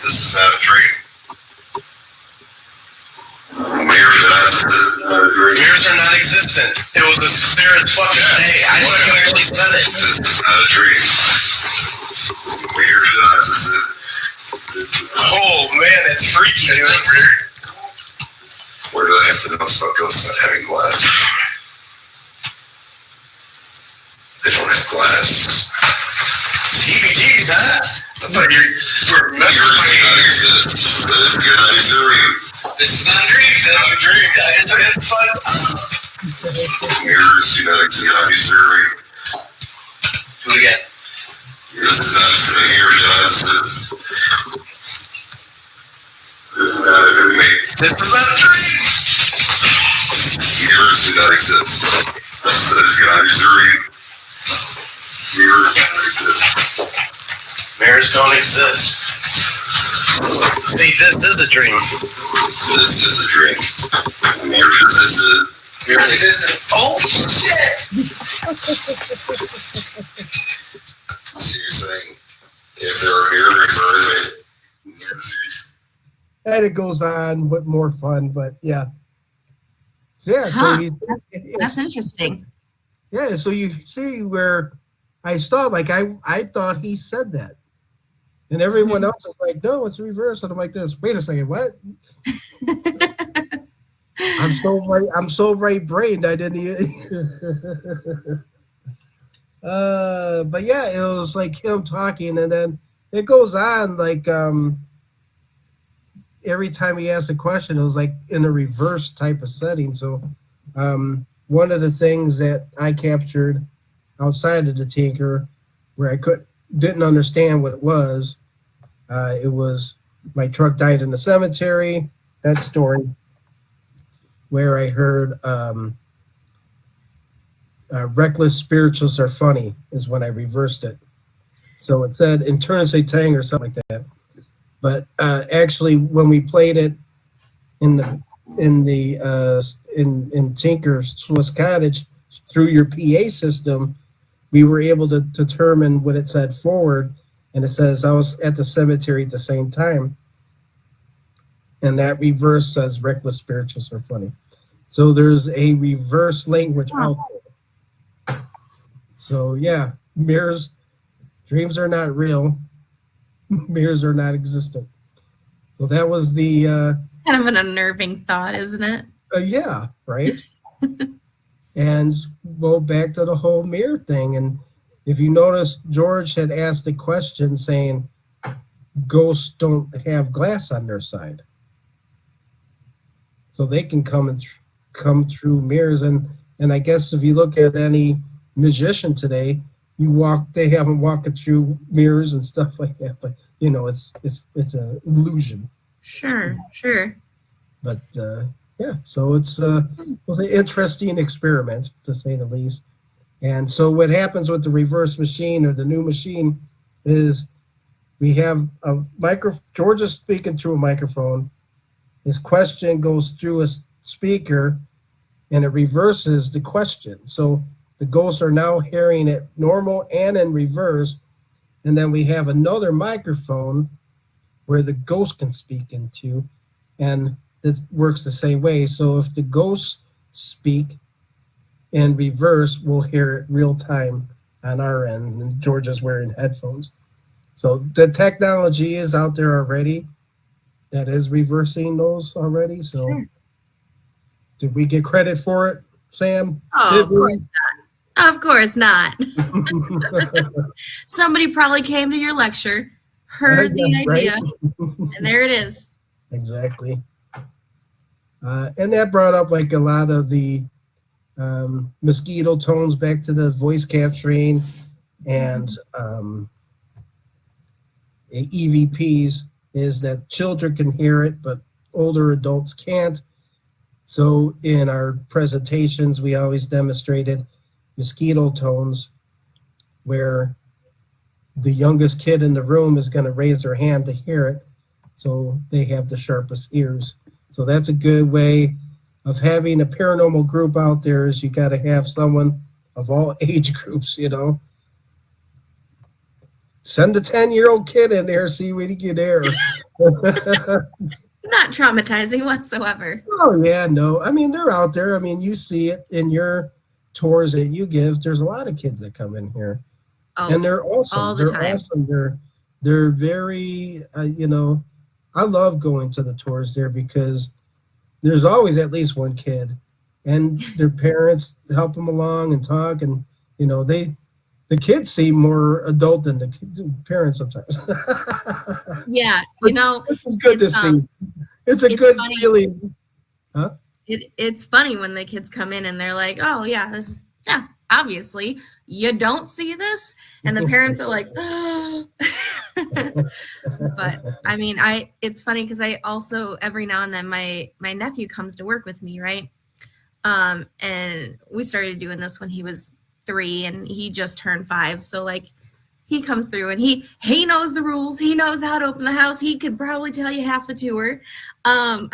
[SPEAKER 5] This is not a dream. Mirrors are not existent.
[SPEAKER 3] Mirrors are not existent. It was as clear as fucking day. I actually said it.
[SPEAKER 5] This is not a dream. Mirrors are not existent.
[SPEAKER 3] Oh man, that's freaky, dude.
[SPEAKER 5] Where do I have to know about ghosts not having glass? They don't have glass.
[SPEAKER 3] CBGBs, huh? I thought you're
[SPEAKER 5] Mirrors do not exist. This is not a dream.
[SPEAKER 3] This is not a dream. This is not a dream, guys. It's fun. Mirrors, you know, it's Missouri. Do it again. This is not a mirror does. This is not a dream. This is not a dream. Mirrors do not exist. This is not Missouri. Mirrors don't exist. Mirrors don't exist. See, this is a dream. This is a dream. Mirrors exist. Mirrors exist. Oh, shit! So you're saying if there are mirrors, or is it mirrors?
[SPEAKER 1] And it goes on with more fun, but yeah. So yeah,
[SPEAKER 2] Huh,
[SPEAKER 1] so
[SPEAKER 2] that's interesting.
[SPEAKER 1] yeah, so you see where I thought, like, I thought he said that. And everyone else is like, no, it's reverse. And I'm like this. Wait a second, what? I'm so right brained I didn't even but yeah, it was like him talking, and then it goes on like every time he asked a question, it was like in a reverse type of setting. So one of the things that I captured outside of the Tinker, where I didn't understand what it was my truck died in the cemetery, that story, where I heard reckless spirituals are funny is when I reversed it. So it said internally tang or something like that. But actually, when we played it in Tinker Swiss Cottage through your PA system, we were able to determine what it said forward, and it says I was at the cemetery at the same time. And that reverse says reckless spirituals are funny. So there's a reverse language out there. So yeah, mirrors, dreams are not real. Mirrors are not existent. So that was the
[SPEAKER 2] Kind of an unnerving thought, isn't it?
[SPEAKER 1] yeah, right. And go back to the whole mirror thing. And if you notice, George had asked a question saying ghosts don't have glass on their side, so they can come through mirrors. And I guess if you look at any magician today, they haven't walked through mirrors and stuff like that. But you know, it's an illusion.
[SPEAKER 2] Sure.
[SPEAKER 1] But yeah, so it was an interesting experiment, to say the least. And so what happens with the reverse machine or the new machine is we have a George is speaking through a microphone. His question goes through a speaker, and it reverses the question. So the ghosts are now hearing it normal and in reverse. And then we have another microphone where the ghost can speak into, and this works the same way. So if the ghosts speak in reverse, we'll hear it real time on our end. And George is wearing headphones. So the technology is out there already that is reversing those already. So
[SPEAKER 2] Sure.
[SPEAKER 1] Did we get credit for it, Sam?
[SPEAKER 2] Oh, of course not. Of course not. Somebody probably came to your lecture, heard the idea, and there it is.
[SPEAKER 1] Exactly. And that brought up like a lot of the mosquito tones back to the voice capturing and EVPs, is that children can hear it, but older adults can't. So in our presentations, we always demonstrated mosquito tones, where the youngest kid in the room is going to raise their hand to hear it, so they have the sharpest ears. So that's a good way of having a paranormal group out there, is you got to have someone of all age groups, you know. Send a 10-year-old kid in there, see what he can hear.
[SPEAKER 2] Not traumatizing whatsoever.
[SPEAKER 1] Oh, yeah, no. I mean, they're out there. I mean, you see it in your tours that you give. There's a lot of kids that come in here.
[SPEAKER 2] Oh,
[SPEAKER 1] And they're awesome.
[SPEAKER 2] all the
[SPEAKER 1] They're
[SPEAKER 2] time.
[SPEAKER 1] awesome. They're very, you know, I love going to the tours there because there's always at least one kid, and their parents help them along and talk, and you know, the kids seem more adult than the parents sometimes.
[SPEAKER 2] Yeah, you know,
[SPEAKER 1] Which is good to
[SPEAKER 2] it's,
[SPEAKER 1] see. It's a
[SPEAKER 2] It's
[SPEAKER 1] good
[SPEAKER 2] funny.
[SPEAKER 1] feeling.
[SPEAKER 2] It's funny when the kids come in and they're like, oh yeah, this is, yeah, obviously you don't see this, and the parents are like, oh. But I mean, it's funny because I also every now and then my nephew comes to work with me, right? And we started doing this when he was 3 and he just turned 5, so like he comes through and he knows the rules, he knows how to open the house, he could probably tell you half the tour.
[SPEAKER 1] Wow.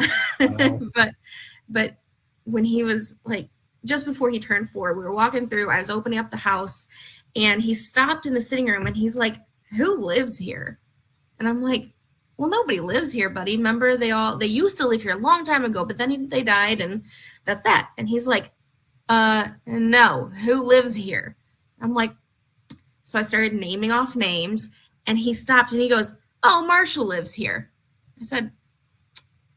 [SPEAKER 2] But when he was like just before he turned 4, we were walking through, I was opening up the house, and he stopped in the sitting room and he's like, who lives here? And I'm like, well, nobody lives here, buddy. Remember, they used to live here a long time ago, but then they died, and that's that. And he's like, no, who lives here? I'm like, so I started naming off names, and he stopped and he goes, oh, Marshall lives here. I said,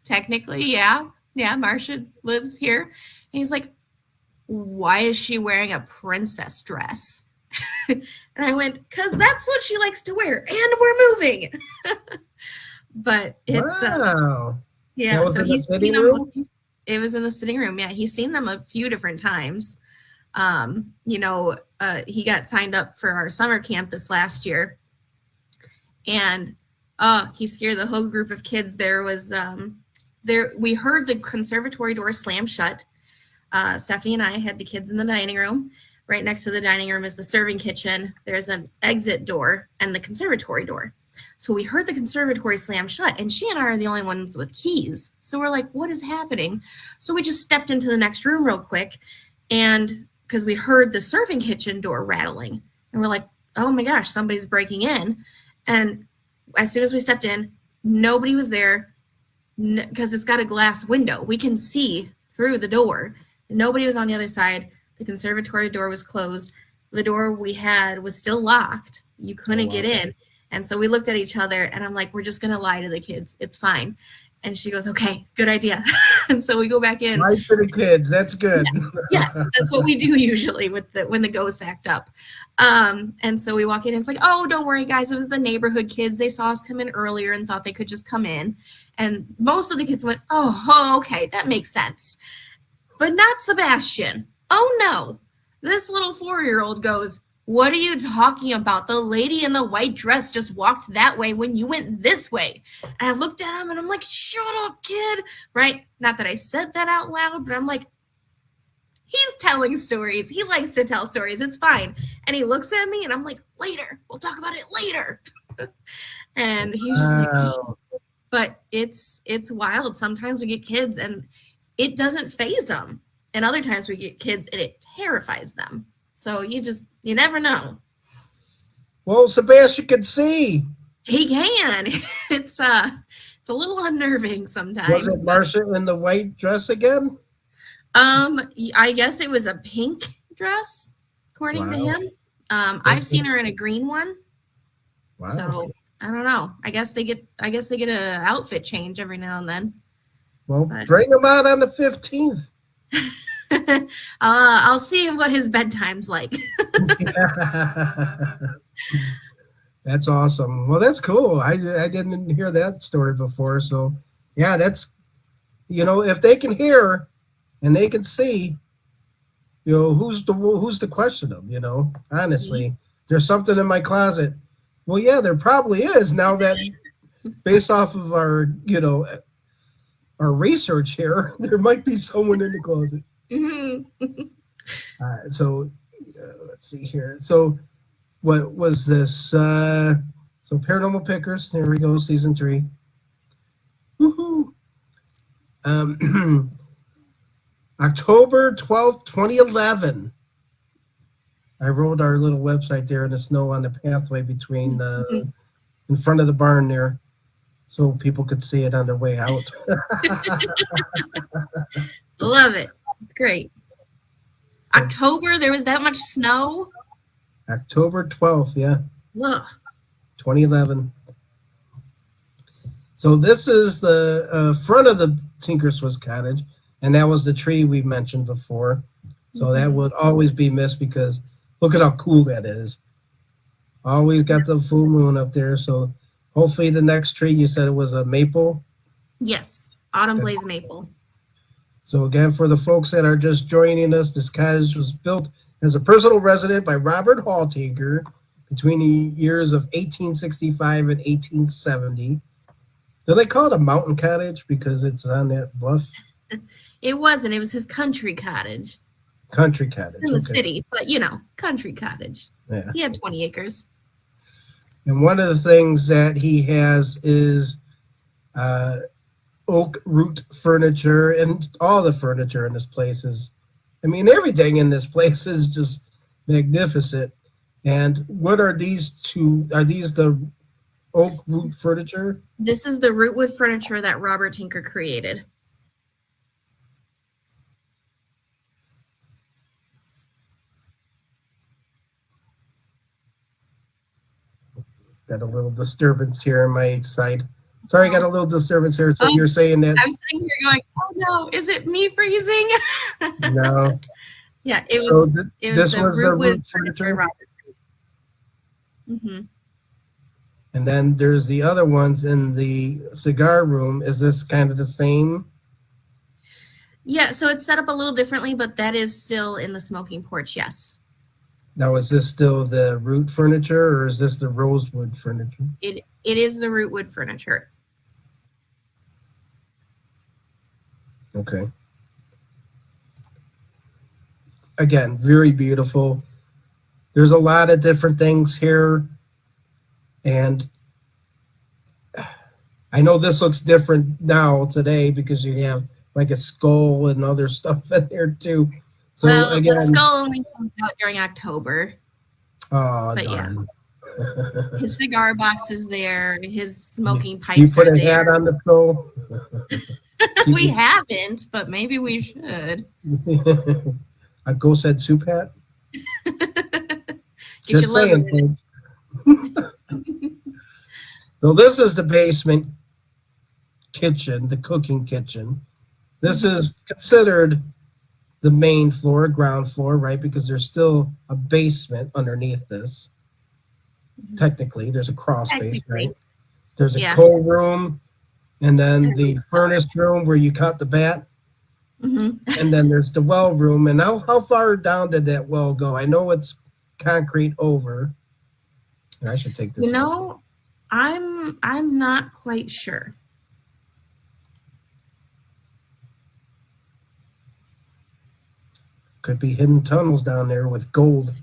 [SPEAKER 2] technically, yeah, Marcia lives here. And he's like, why is she wearing a princess dress? And I went, because that's what she likes to wear, and we're moving. But it's
[SPEAKER 1] wow.
[SPEAKER 2] yeah.
[SPEAKER 1] That was
[SPEAKER 2] So
[SPEAKER 1] in the
[SPEAKER 2] he's
[SPEAKER 1] sitting
[SPEAKER 2] seen
[SPEAKER 1] room?
[SPEAKER 2] them. It was in the sitting room. Yeah, he's seen them a few different times. He got signed up for our summer camp this last year, and he scared the whole group of kids. There was we heard the conservatory door slam shut. Stephanie and I had the kids in the dining room. Right next to the dining room is the serving kitchen. There's an exit door and the conservatory door. So we heard the conservatory slam shut, and she and I are the only ones with keys. So we're like, what is happening? So we just stepped into the next room real quick, and because we heard the serving kitchen door rattling, and we're like, oh my gosh, somebody's breaking in. And as soon as we stepped in, nobody was there because it's got a glass window. We can see through the door. Nobody was on the other side. The conservatory door was closed. The door we had was still locked. You couldn't get in. And so we looked at each other, and I'm like, we're just going to lie to the kids. It's fine. And she goes, okay, good idea. And so we go back in.
[SPEAKER 1] Lie to the kids. That's good.
[SPEAKER 2] Yes, that's what we do usually when the ghosts act up. And so we walk in, and it's like, oh, don't worry, guys. It was the neighborhood kids. They saw us come in earlier and thought they could just come in. And most of the kids went, oh, okay, that makes sense. But not Sebastian. Oh, no. This little 4-year-old goes, what are you talking about? The lady in the white dress just walked that way when you went this way. And I looked at him, and I'm like, shut up, kid. Right? Not that I said that out loud, but I'm like, he's telling stories. He likes to tell stories. It's fine. And he looks at me, and I'm like, later. We'll talk about it later. And he's just like, but it's wild. Sometimes we get kids, and it doesn't faze them. And other times we get kids and it terrifies them. So you never know.
[SPEAKER 1] Well, Sebastian can see.
[SPEAKER 2] He can. It's a little unnerving sometimes.
[SPEAKER 1] Was it Marcia in the white dress again?
[SPEAKER 2] I guess it was a pink dress, according to him. I've seen her in a green one.
[SPEAKER 1] Wow.
[SPEAKER 2] So I don't know. I guess they get a outfit change every now and then.
[SPEAKER 1] Well, bring him out on the 15th.
[SPEAKER 2] I'll see what his bedtime's like.
[SPEAKER 1] That's awesome. Well, that's cool. I didn't hear that story before. So, yeah, that's, if they can hear and they can see, who's to question them, honestly. There's something in my closet. Well, yeah, there probably is now that based off of our, our research here, there might be someone in the closet. So let's see here. So what was this? So Paranormal Pickers, here we go, season 3. Woohoo! October 12th, 2011. I wrote our little website there in the snow on the pathway between in front of the barn there, so people could see it on their way out.
[SPEAKER 2] Love it. It's great. October, there was that much snow?
[SPEAKER 1] October 12th, yeah.
[SPEAKER 2] Ugh.
[SPEAKER 1] 2011. So this is the front of the Tinker Swiss Cottage, and that was the tree we mentioned before. So that would always be missed because look at how cool that is. Always got the full moon up there. So hopefully the next tree, you said it was a maple?
[SPEAKER 2] Yes. Autumn
[SPEAKER 1] Yes.
[SPEAKER 2] Blaze Maple.
[SPEAKER 1] So again, for the folks that are just joining us, this cottage was built as a personal residence by Robert Hall Tinker between the years of 1865 and 1870. Do they call it a mountain cottage because it's on that bluff?
[SPEAKER 2] It wasn't. It was his country cottage
[SPEAKER 1] Country cottage.
[SPEAKER 2] in the
[SPEAKER 1] Okay.
[SPEAKER 2] city, but country cottage.
[SPEAKER 1] Yeah.
[SPEAKER 2] He had 20 acres.
[SPEAKER 1] And one of the things that he has is oak root furniture, and all the furniture in this place is, I mean, everything in this place is just magnificent. And what are these two? Are these the oak root furniture?
[SPEAKER 2] This is the rootwood furniture that Robert Tinker created.
[SPEAKER 1] Got a little disturbance here on my side. Sorry, I got a little disturbance here. So
[SPEAKER 2] Oh,
[SPEAKER 1] you're saying that?
[SPEAKER 2] I'm sitting here going, oh no, is it me freezing?
[SPEAKER 1] No.
[SPEAKER 2] Yeah, it
[SPEAKER 1] So
[SPEAKER 2] was. It was
[SPEAKER 1] this
[SPEAKER 2] the
[SPEAKER 1] was the
[SPEAKER 2] rootwood
[SPEAKER 1] root furniture?
[SPEAKER 2] Robert. Mm-hmm.
[SPEAKER 1] And then there's the other ones in the cigar room. Is this kind of the same?
[SPEAKER 2] Yeah, so it's set up a little differently, but that is still in the smoking porch, yes.
[SPEAKER 1] Now, is this still the root furniture or is this the rosewood furniture?
[SPEAKER 2] It is the rootwood furniture.
[SPEAKER 1] Okay. Again, very beautiful. There's a lot of different things here. And I know this looks different now today because you have like a skull and other stuff in there too. So
[SPEAKER 2] Well,
[SPEAKER 1] again,
[SPEAKER 2] the skull only comes out during October.
[SPEAKER 1] oh,
[SPEAKER 2] But yeah.
[SPEAKER 1] darn.
[SPEAKER 2] His cigar box is there. His smoking pipes
[SPEAKER 1] You put
[SPEAKER 2] are
[SPEAKER 1] a hat
[SPEAKER 2] there.
[SPEAKER 1] on the skull?
[SPEAKER 2] We haven't, but maybe we should.
[SPEAKER 1] A ghost head soup hat?
[SPEAKER 2] Get
[SPEAKER 1] Just
[SPEAKER 2] your logo
[SPEAKER 1] saying,
[SPEAKER 2] in it.
[SPEAKER 1] folks. So this is the basement kitchen, the cooking kitchen. This is considered the main floor, ground floor, right? Because there's still a basement underneath this. Technically, there's a crawl space,
[SPEAKER 2] Technically.
[SPEAKER 1] right? There's a
[SPEAKER 2] Yeah.
[SPEAKER 1] coal room, and then the furnace room where you cut the bat,
[SPEAKER 2] Mhm.
[SPEAKER 1] and then there's the well room. And how far down did that well go? I know it's concrete over. And I should take this.
[SPEAKER 2] I'm not quite sure.
[SPEAKER 1] Could be hidden tunnels down there with gold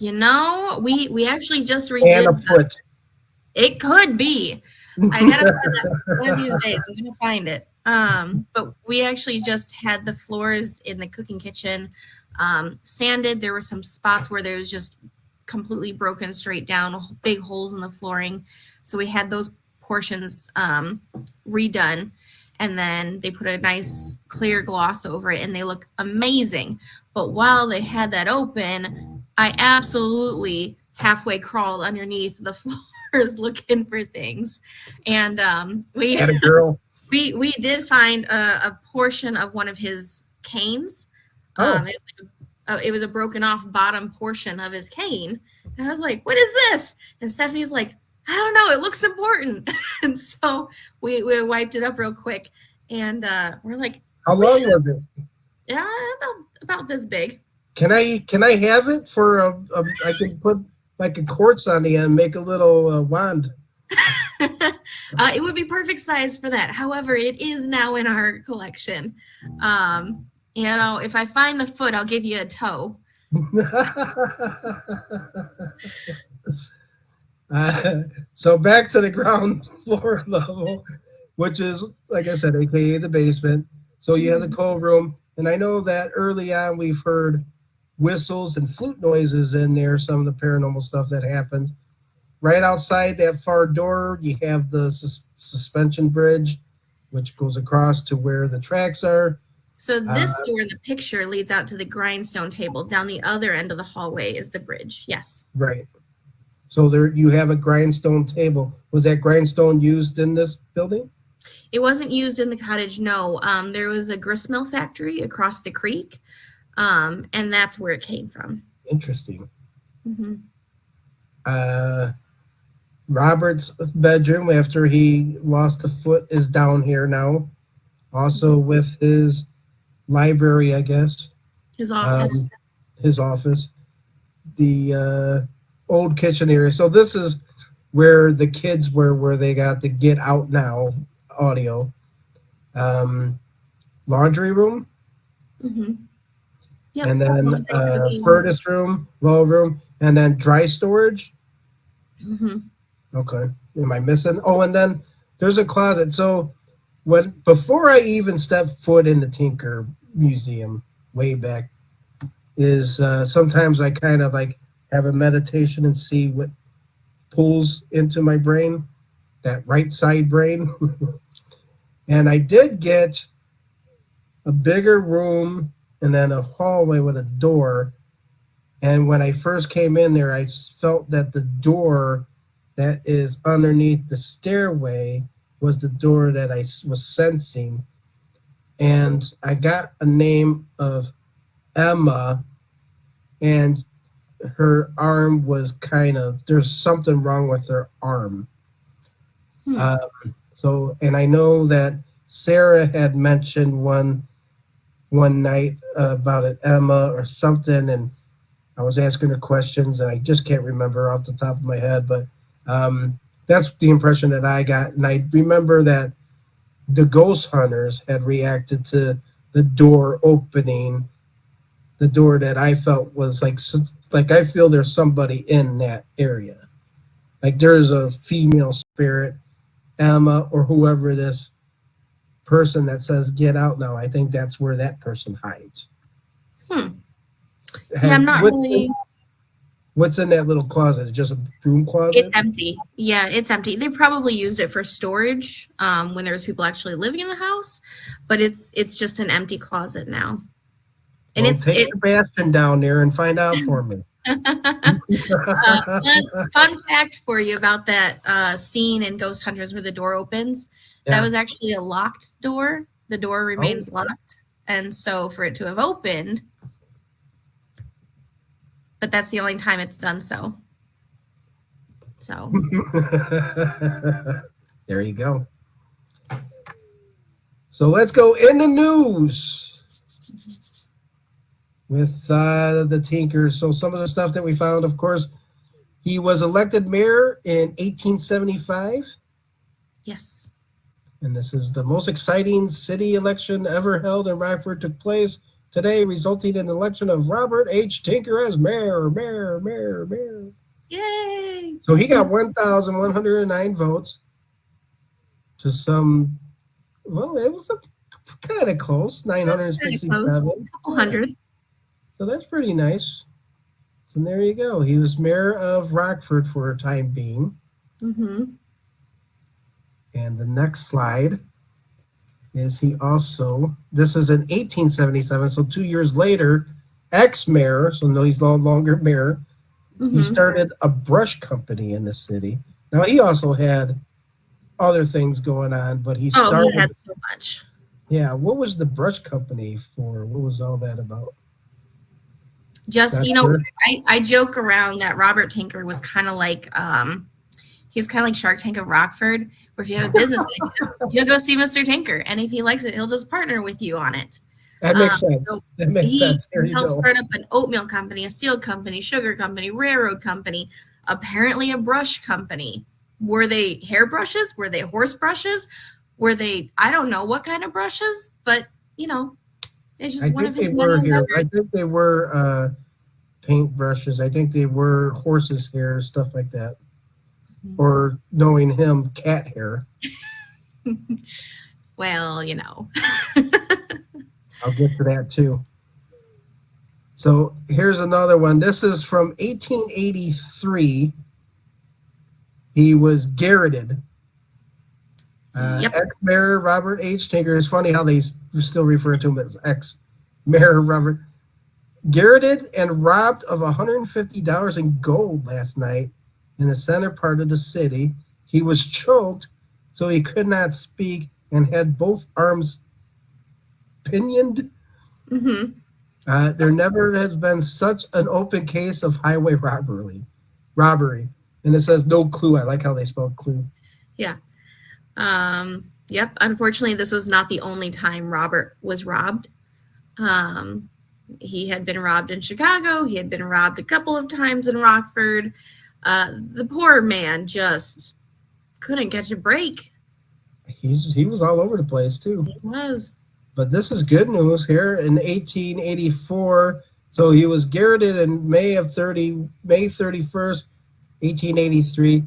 [SPEAKER 2] We actually just
[SPEAKER 1] and
[SPEAKER 2] redid
[SPEAKER 1] a foot.
[SPEAKER 2] It could be. I gotta find that one of these days. I'm gonna find it. But we actually just had the floors in the cooking kitchen sanded. There were some spots where there was just completely broken straight down, big holes in the flooring. So we had those portions redone, and then they put a nice clear gloss over it, and they look amazing. But while they had that open, I absolutely halfway crawled underneath the floors looking for things, and we
[SPEAKER 1] Had a girl.
[SPEAKER 2] we did find a portion of one of his canes.
[SPEAKER 1] Oh.
[SPEAKER 2] It was a broken off bottom portion of his cane. And I was like, what is this? And Stephanie's like, I don't know. It looks important. And so we wiped it up real quick. And we're like,
[SPEAKER 1] How long was it?
[SPEAKER 2] yeah, about this big.
[SPEAKER 1] Can I have it for I can put like a quartz on the end, make a little wand.
[SPEAKER 2] It would be perfect size for that. However, it is now in our collection. If I find the foot, I'll give you a toe.
[SPEAKER 1] So back to the ground floor level, which is, like I said, aka the basement. So you have the coal room, and I know that early on we've heard whistles and flute noises in there, some of the paranormal stuff that happens. Right outside that far door, you have the suspension bridge, which goes across to where the tracks are.
[SPEAKER 2] So this door in the picture leads out to the grindstone table. Down the other end of the hallway is the bridge. Yes.
[SPEAKER 1] Right. So there you have a grindstone table. Was that grindstone used in this building?
[SPEAKER 2] It wasn't used in the cottage, no. There was a gristmill factory across the creek, and that's where it came from.
[SPEAKER 1] Interesting.
[SPEAKER 2] Mm-hmm.
[SPEAKER 1] Robert's bedroom, after he lost a foot, is down here now. also with his library, I guess,
[SPEAKER 2] His office.
[SPEAKER 1] his office, the old kitchen area. So this is where the kids were, where they got the Get Out Now audio. Laundry room,
[SPEAKER 2] Mm-hmm. Yep.
[SPEAKER 1] and then
[SPEAKER 2] Well,
[SPEAKER 1] furnace room, low room, and then dry storage.
[SPEAKER 2] mm-hmm.
[SPEAKER 1] Okay. Am I missing? Oh, and then there's a closet. So before I even stepped foot in the Tinker Museum way back, is sometimes I kind of like have a meditation and see what pulls into my brain, that right side brain. And I did get a bigger room and then a hallway with a door. And when I first came in there, I felt that the door that is underneath the stairway was the door that I was sensing. And I got a name of Emma, and her arm was there's something wrong with her arm. So, and I know that Sarah had mentioned one night about an Emma or something, and I was asking her questions, and I just can't remember off the top of my head, but that's the impression that I got. And I remember that the ghost hunters had reacted to the door opening, the door that I felt was like I feel there's somebody in that area. Like there's a female spirit, Emma, or whoever this person that says "Get out now." I think that's where that person hides.
[SPEAKER 2] Yeah, I'm not really.
[SPEAKER 1] What's in that little closet? It's just a broom closet?
[SPEAKER 2] It's empty. Yeah, it's empty. They probably used it for storage when there was people actually living in the house, but it's just an empty closet now. And
[SPEAKER 1] well, take your Bastion down there and find out for me.
[SPEAKER 2] Fun fact for you about that scene in Ghost Hunters where the door opens. Yeah. That was actually a locked door. The door remains locked. And so for it to have opened, but that's the only time it's done so. So.
[SPEAKER 1] There you go. So let's go in the news with the Tinker. So some of the stuff that we found, of course, he was elected mayor in 1875.
[SPEAKER 2] Yes.
[SPEAKER 1] And this is the most exciting city election ever held in Rockford. Took place today, resulting in the election of Robert H. Tinker as mayor.
[SPEAKER 2] Yay!
[SPEAKER 1] So he got 1,109 votes to some, well, it was kind of close, 967.
[SPEAKER 2] A couple hundred.
[SPEAKER 1] So that's pretty nice. So there you go. He was mayor of Rockford for a time being.
[SPEAKER 2] Mm-hmm.
[SPEAKER 1] And the next slide is he also, this is in 1877, so 2 years later, ex-mayor, so no, he's no longer mayor, he started a brush company in the city. Now, he also had other things going on, but he started.
[SPEAKER 2] Oh, he had so much.
[SPEAKER 1] Yeah, what was the brush company for? What was all that about?
[SPEAKER 2] Just, I joke around that Robert Tinker was kind of like, he's kind of like Shark Tank of Rockford, where if you have a business idea, you'll go see Mr. Tinker, and if he likes it, he'll just partner with you on it.
[SPEAKER 1] That makes sense. So that makes sense. There you go. He helped
[SPEAKER 2] start up an oatmeal company, a steel company, sugar company, railroad company, apparently a brush company. Were they hairbrushes? Were they horse brushes? Were they, I don't know what kind of brushes, but, it's just one of his many endeavors.
[SPEAKER 1] I think they were paint brushes. I think they were horse's hair, stuff like that. Or knowing him, cat hair.
[SPEAKER 2] Well,
[SPEAKER 1] I'll get to that too. So here's another one. This is from 1883. He was garroted. Ex-mayor Robert H. Tinker. It's funny how they still refer to him as ex-mayor Robert. Garroted and robbed of $150 in gold last night in the center part of the city. He was choked, so he could not speak and had both arms pinioned. There never has been such an open case of highway robbery. And it says no clue. I like how they spelled clue.
[SPEAKER 2] Yeah. Yep. Unfortunately, this was not the only time Robert was robbed. He had been robbed in Chicago. He had been robbed a couple of times in Rockford. The poor man just couldn't catch a break.
[SPEAKER 1] He was all over the place too.
[SPEAKER 2] He was.
[SPEAKER 1] But this is good news here in 1884. So he was garroted in May 31st, 1883.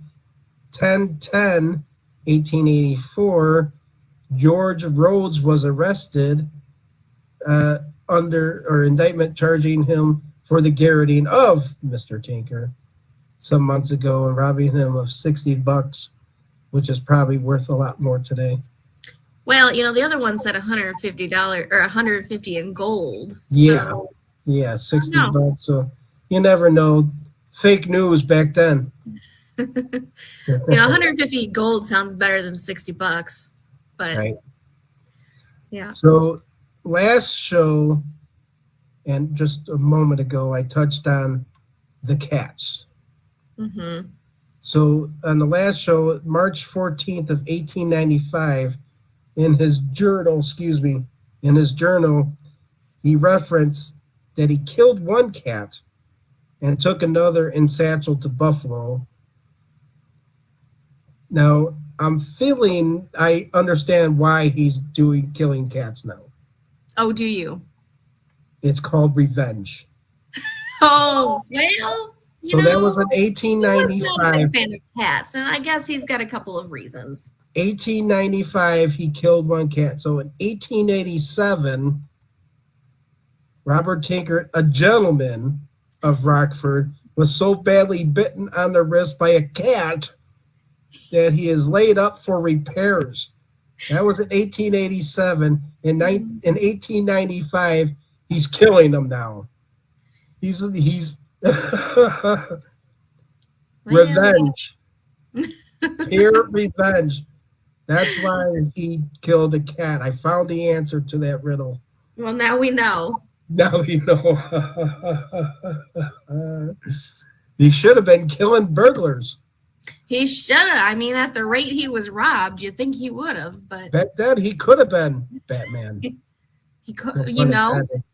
[SPEAKER 1] 10/10, 1884. George Rhodes was arrested under indictment charging him for the garroting of Mr. Tinker some months ago and robbing him of $60, which is probably worth a lot more today.
[SPEAKER 2] Well, the other one said $150 or $150 in gold.
[SPEAKER 1] Yeah,
[SPEAKER 2] so,
[SPEAKER 1] yeah, $60. So you never know. Fake news back then.
[SPEAKER 2] 150 gold sounds better than $60, but
[SPEAKER 1] right.
[SPEAKER 2] Yeah.
[SPEAKER 1] So last show, and just a moment ago, I touched on the cats.
[SPEAKER 2] Mm-hmm.
[SPEAKER 1] So on the last show, March 14th of 1895, in his journal, he referenced that he killed one cat and took another in Satchel to Buffalo. Now, I'm feeling I understand why he's killing cats now.
[SPEAKER 2] Oh, do you?
[SPEAKER 1] It's called revenge.
[SPEAKER 2] Oh, well.
[SPEAKER 1] So that was in
[SPEAKER 2] He was not a
[SPEAKER 1] 1895.
[SPEAKER 2] big fan of cats, and I guess he's got a couple of reasons.
[SPEAKER 1] 1895, he killed one cat. So in 1887, Robert Tinker, a gentleman of Rockford, was so badly bitten on the wrist by a cat that he is laid up for repairs. That was in 1887. In 1895, he's killing them now. He's revenge. Pure revenge. That's why he killed a cat. I found the answer to that riddle.
[SPEAKER 2] Well, now we know.
[SPEAKER 1] Now we know. He should have been killing burglars.
[SPEAKER 2] He should have. I mean, at the rate he was robbed, you'd think he would have, but
[SPEAKER 1] Back then, he could have been Batman.
[SPEAKER 2] he could,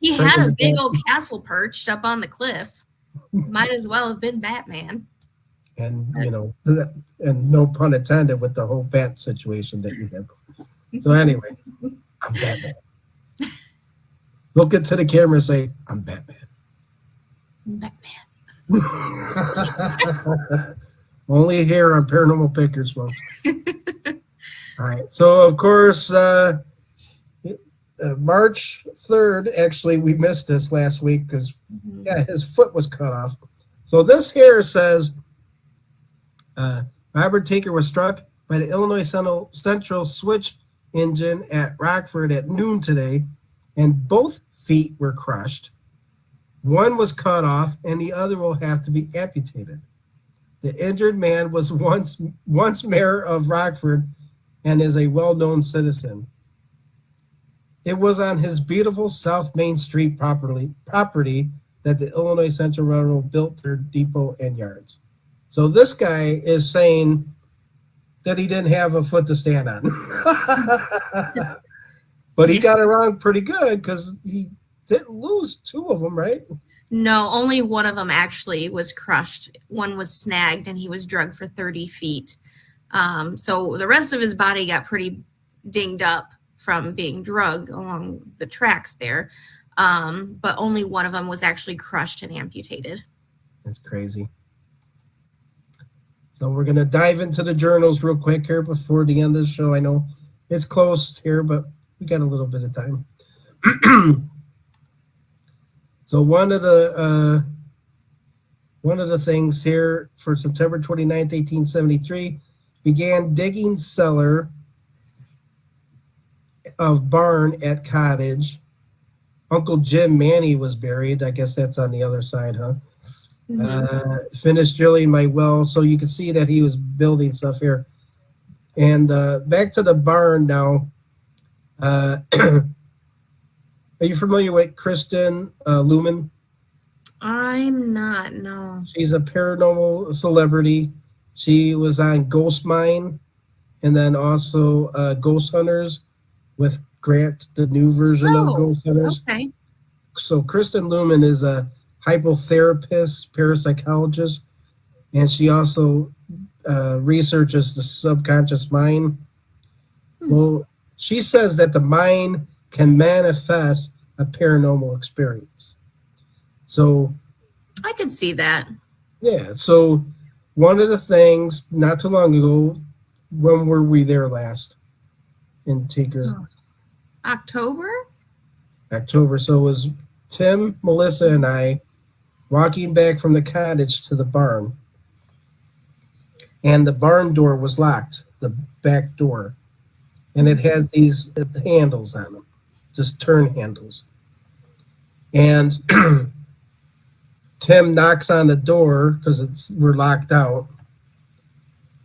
[SPEAKER 2] he had a big old castle perched up on the cliff. Might as well have been Batman.
[SPEAKER 1] And, and no pun intended with the whole bat situation that you have. So anyway, I'm Batman. Look into the camera and say, I'm Batman.
[SPEAKER 2] Batman.
[SPEAKER 1] Only here on Paranormal Pickers, folks. All right. So, of course, March 3rd, actually, we missed this last week because, his foot was cut off. So this here says, Robert Tinker was struck by the Illinois Central switch engine at Rockford at noon today, and both feet were crushed. One was cut off, and the other will have to be amputated. The injured man was once mayor of Rockford and is a well-known citizen. It was on his beautiful South Main Street property that the Illinois Central Railroad built their depot and yards. So this guy is saying that he didn't have a foot to stand on. But he got it wrong pretty good because he didn't lose two of them, right?
[SPEAKER 2] No, only one of them actually was crushed. One was snagged, and he was drugged for 30 feet. So the rest of his body got pretty dinged up from being drugged along the tracks there. But only one of them was actually crushed and amputated.
[SPEAKER 1] That's crazy. So we're going to dive into the journals real quick here before the end of the show. I know it's close here, but we got a little bit of time. So one of the things here for September 29th, 1873, began digging cellar of barn at cottage. Uncle Jim Manny was buried. I guess that's on the other side, huh? Finished drilling my well, so you can see that he was building stuff here. And back to the barn now. Are you familiar with Kristen Lumen?
[SPEAKER 2] I'm not, no.
[SPEAKER 1] She's a paranormal celebrity. She was on Ghost Mine and then also Ghost Hunters with Grant, the new version of
[SPEAKER 2] Oh,
[SPEAKER 1] Ghost Hunters.
[SPEAKER 2] okay.
[SPEAKER 1] So Kristen Luman is a hypnotherapist, parapsychologist, and she also researches the subconscious mind. Well, she says that the mind can manifest a paranormal experience. So,
[SPEAKER 2] I could see that.
[SPEAKER 1] yeah. So, one of the things not too long ago, when were we there last? In Tinker,
[SPEAKER 2] October?
[SPEAKER 1] October. So it was Tim, Melissa, and I walking back from the cottage to the barn, and the barn door was locked, the back door, and it has these handles on them, just turn handles. And Tim knocks on the door because we're locked out,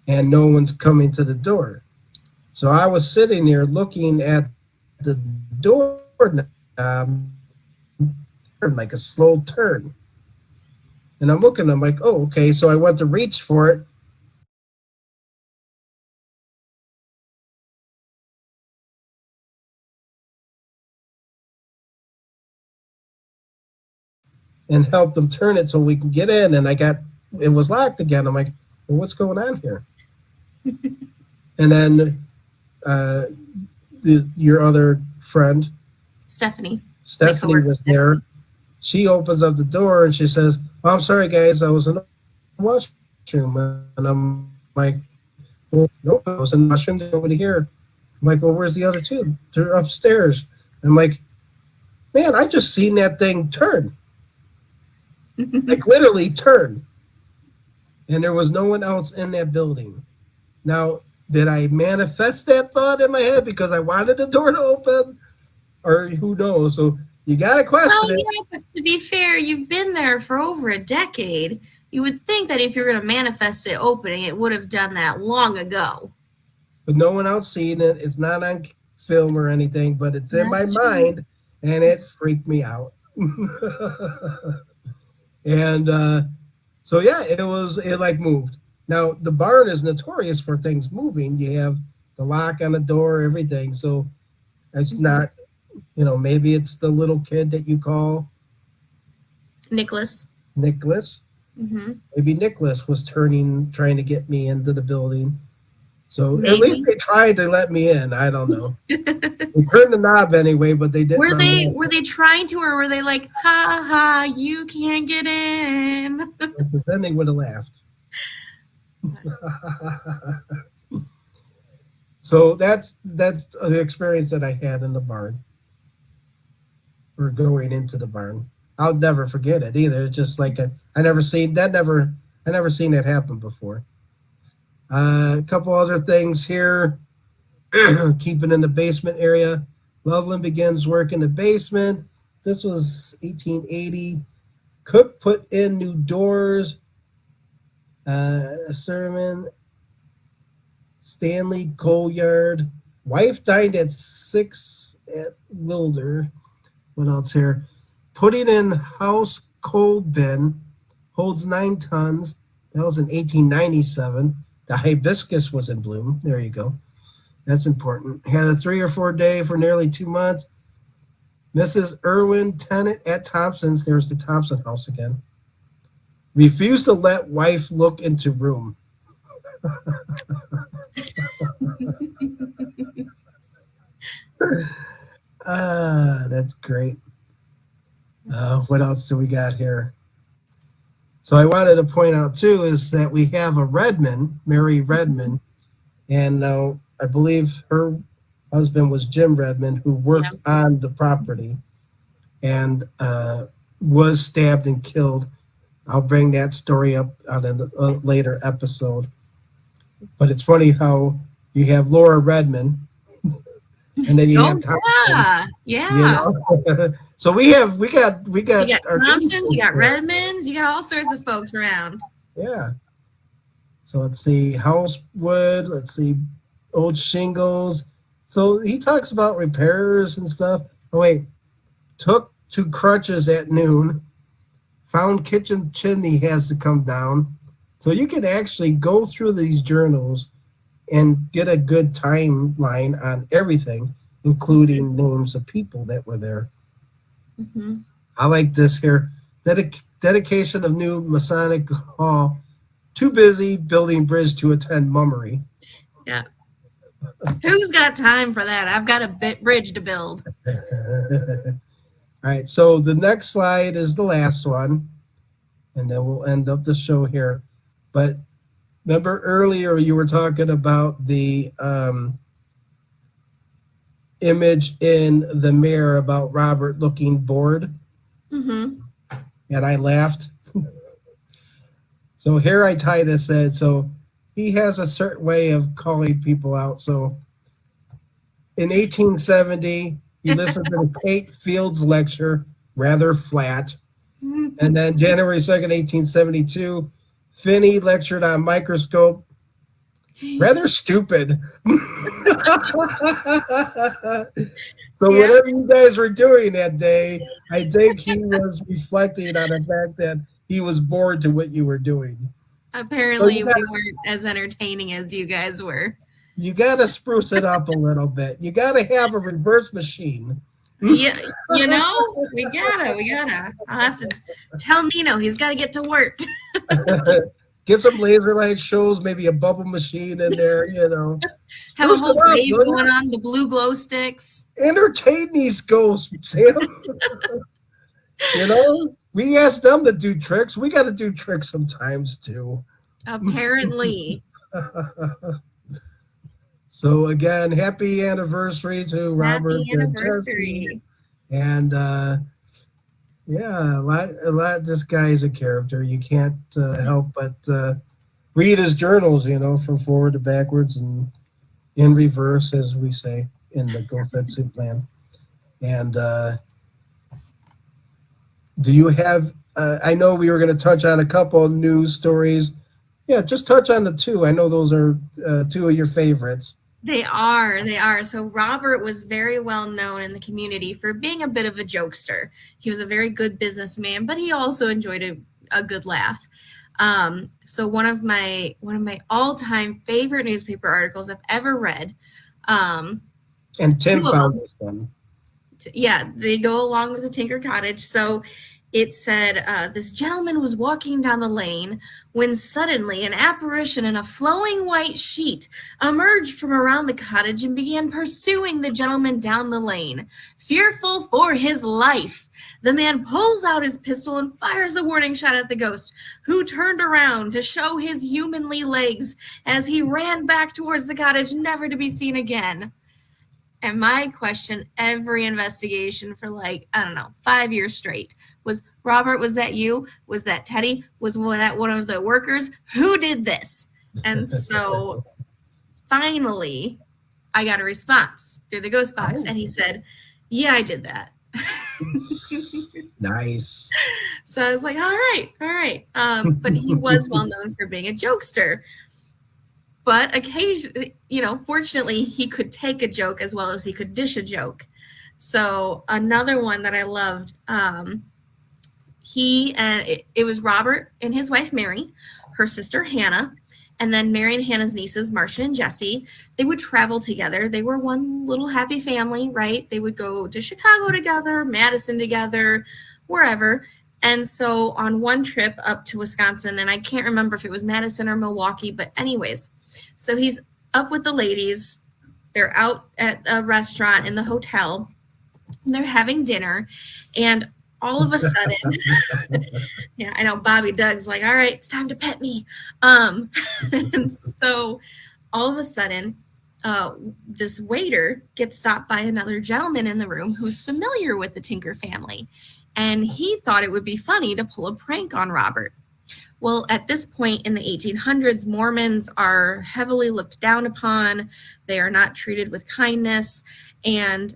[SPEAKER 1] and no one's coming to the door. So I was sitting there looking at the door knob, like a slow turn. And I'm looking, I'm like, oh, okay. So I went to reach for it. And helped them turn it so we can get in. And it was locked again. I'm like, well, what's going on here? And then your other friend,
[SPEAKER 2] Stephanie
[SPEAKER 1] was there. She opens up the door and she says, oh, I'm sorry, guys. I was in the washroom. And I'm like, well, nope, I was in the washroom. There's nobody here. I'm like, well, where's the other two? They're upstairs. I'm like, man, I just seen that thing turn. Like literally turn. And there was no one else in that building. Now, did I manifest that thought in my head because I wanted the door to open? Or who knows? So you got to question it.
[SPEAKER 2] Yeah, but to be fair, you've been there for over a decade. You would think that if you're going to manifest it opening, it would have done that long ago.
[SPEAKER 1] But no one else seen it. It's not on film or anything, but it's in my mind, and it freaked me out. And so, yeah, it like moved. Now, the barn is notorious for things moving. You have the lock on the door, everything. So it's not, maybe it's the little kid that you call
[SPEAKER 2] Nicholas.
[SPEAKER 1] Mm-hmm. Maybe Nicholas was trying to get me into the building. So
[SPEAKER 2] maybe.
[SPEAKER 1] At least they tried to let me in. I don't know. They turned the knob anyway, but they didn't.
[SPEAKER 2] Were they trying to, or were they like, ha ha, you can't get in?
[SPEAKER 1] Because then they would have laughed. So that's the experience that I had in the barn, or going into the barn. I'll never forget it either. It's just like I never seen that happen before. A couple other things here. Keeping in the basement area. Loveland begins work in the basement. This was 1880. Cook put in new doors. Sermon. Stanley Colyard. Wife died at 6 at Wilder. What else here? Putting in house coal bin. Holds 9 tons. That was in 1897. The hibiscus was in bloom. There you go. That's important. Had a 3 or 4 day for nearly 2 months. Mrs. Irwin, tenant at Thompson's. There's the Thompson house again. Refused to let wife look into room. That's great. What else do we got here? So I wanted to point out too is that we have a Redmond, Mary Redmond, and now I believe her husband was Jim Redmond, who worked on the property and was stabbed and killed. I'll bring that story up on a later episode. But it's funny how you have Laura Redmond, and then you have Thompson.
[SPEAKER 2] Yeah.
[SPEAKER 1] So we got
[SPEAKER 2] you got Thompsons, you got Redmonds, you got all sorts of folks around.
[SPEAKER 1] Yeah. So let's see, housewood. Let's see, old shingles. So he talks about repairs and stuff. Oh wait, took to crutches at noon. Found kitchen chimney has to come down. So you can actually go through these journals and get a good timeline on everything, including names of people that were there.
[SPEAKER 2] Mm-hmm.
[SPEAKER 1] I like this here. Dedication of new Masonic Hall. Too busy building bridge to attend mummery.
[SPEAKER 2] Yeah. Who's got time for that? I've got a bridge to build.
[SPEAKER 1] All right, so the next slide is the last one, and then we'll end up the show here. But remember earlier you were talking about the image in the mirror about Robert looking bored,
[SPEAKER 2] Mm-hmm.
[SPEAKER 1] and I laughed. So here I tie this in. So he has a certain way of calling people out. So in 1870, he listened to the Kate Fields lecture, rather flat. And then January 2nd, 1872, Finney lectured on microscope, rather stupid. So whatever you guys were doing that day, I think he was reflecting on the fact that he was bored to what you were doing.
[SPEAKER 2] Apparently,
[SPEAKER 1] So
[SPEAKER 2] we weren't as entertaining as you guys were.
[SPEAKER 1] You got to spruce it up a little bit. You got to have a reverse machine.
[SPEAKER 2] Yeah, we gotta. I'll have to tell Nino he's got to get to work.
[SPEAKER 1] Get some laser light shows, maybe a bubble machine in there,
[SPEAKER 2] Have a
[SPEAKER 1] Spruce
[SPEAKER 2] whole
[SPEAKER 1] it up,
[SPEAKER 2] wave
[SPEAKER 1] will
[SPEAKER 2] going
[SPEAKER 1] ya?
[SPEAKER 2] on, the blue glow sticks.
[SPEAKER 1] Entertain these ghosts, Sam. We asked them to do tricks. We got to do tricks sometimes too.
[SPEAKER 2] Apparently.
[SPEAKER 1] So again, happy anniversary to Robert
[SPEAKER 2] Happy
[SPEAKER 1] and
[SPEAKER 2] anniversary.
[SPEAKER 1] Jesse. And yeah, a lot. This guy is a character. You can't help but read his journals, from forward to backwards and in reverse, as we say in the Gofetsu plan. And do you have? I know we were going to touch on a couple of news stories. Yeah, just touch on the two. I know those are two of your favorites.
[SPEAKER 2] They are. So Robert was very well known in the community for being a bit of a jokester. He was a very good businessman, but he also enjoyed a good laugh. So one of my all-time favorite newspaper articles I've ever read.
[SPEAKER 1] And Tim found this one.
[SPEAKER 2] Yeah, they go along with the Tinker Cottage. So it said, this gentleman was walking down the lane when suddenly an apparition in a flowing white sheet emerged from around the cottage and began pursuing the gentleman down the lane. Fearful for his life, the man pulls out his pistol and fires a warning shot at the ghost, who turned around to show his humanly legs as he ran back towards the cottage, never to be seen again. And my question, every investigation for 5 years straight was, Robert, was that you? Was that Teddy? Was that one of the workers? Who did this? And so finally, I got a response through the ghost box. And he said, yeah, I did that.
[SPEAKER 1] Nice.
[SPEAKER 2] So I was like, all right. But he was well known for being a jokester. But occasionally, fortunately, he could take a joke as well as he could dish a joke. So another one that I loved, it was Robert and his wife, Mary, her sister, Hannah, and then Mary and Hannah's nieces, Marcia and Jessie. They would travel together. They were one little happy family, right? They would go to Chicago together, Madison together, wherever. And so on one trip up to Wisconsin, and I can't remember if it was Madison or Milwaukee, but anyways, so he's up with the ladies. They're out at a restaurant in the hotel. And they're having dinner. And all of a sudden, yeah, I know Bobby Doug's like, all right, it's time to pet me. And so all of a sudden, this waiter gets stopped by another gentleman in the room who's familiar with the Tinker family. And he thought it would be funny to pull a prank on Robert. Well, at this point in the 1800s, Mormons are heavily looked down upon. They are not treated with kindness. And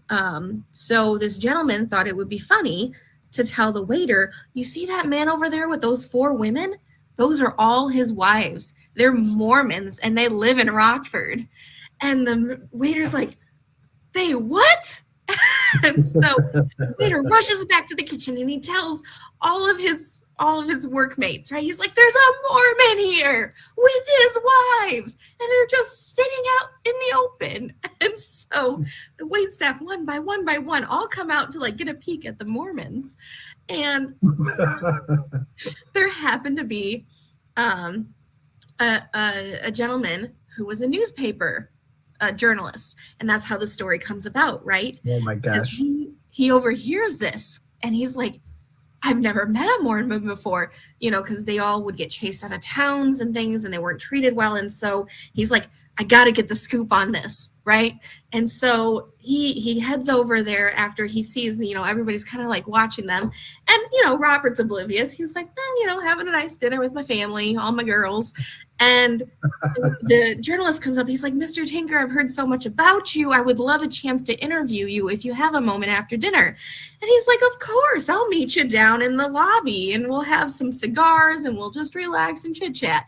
[SPEAKER 2] so this gentleman thought it would be funny to tell the waiter, you see that man over there with those 4 women? Those are all his wives. They're Mormons, and they live in Rockford. And the waiter's like, they what? And so the waiter rushes back to the kitchen, and he tells all of his all of his workmates, right? He's like, there's a Mormon here with his wives, and they're just sitting out in the open. And so the waitstaff, one by one, all come out to like get a peek at the Mormons. And there happened to be a gentleman who was a newspaper journalist, and that's how the story comes about, right?
[SPEAKER 1] Oh my gosh.
[SPEAKER 2] He overhears this, and he's like, I've never met a Mormon before, you know, because they all would get chased out of towns and things, and they weren't treated well. And so he's like, I got to get the scoop on this, right? And so he heads over there after he sees, you know, everybody's kind of like watching them. And, you know, Robert's oblivious. He's like, you know, having a nice dinner with my family, all my girls. And the journalist comes up. He's like, Mr. Tinker, I've heard so much about you. I would love a chance to interview you if you have a moment after dinner. And he's like, of course, I'll meet you down in the lobby and we'll have some cigars and we'll just relax and chit chat.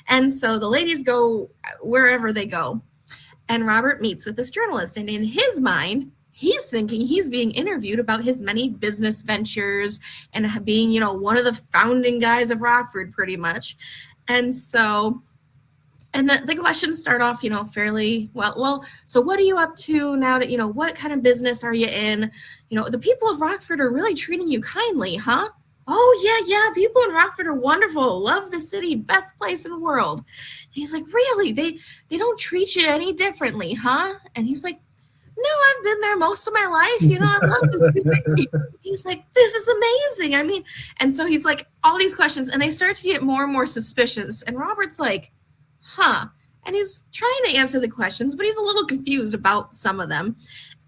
[SPEAKER 2] And so the ladies go wherever they go. And Robert meets with this journalist. And in his mind, he's thinking he's being interviewed about his many business ventures and being, you know, one of the founding guys of Rockford pretty much. And so, and the questions start off, you know, fairly well, so what are you up to now that, you know, what kind of business are you in? You know, the people of Rockford are really treating you kindly, huh? Oh, yeah, people in Rockford are wonderful. Love the city, best place in the world. And he's like, really? They don't treat you any differently, huh? And he's like, no, I've been there most of my life. You know, I love this city. He's like, this is amazing. I mean, and so he's like, all these questions, and they start to get more and more suspicious. And Robert's like, huh. And he's trying to answer the questions, but he's a little confused about some of them.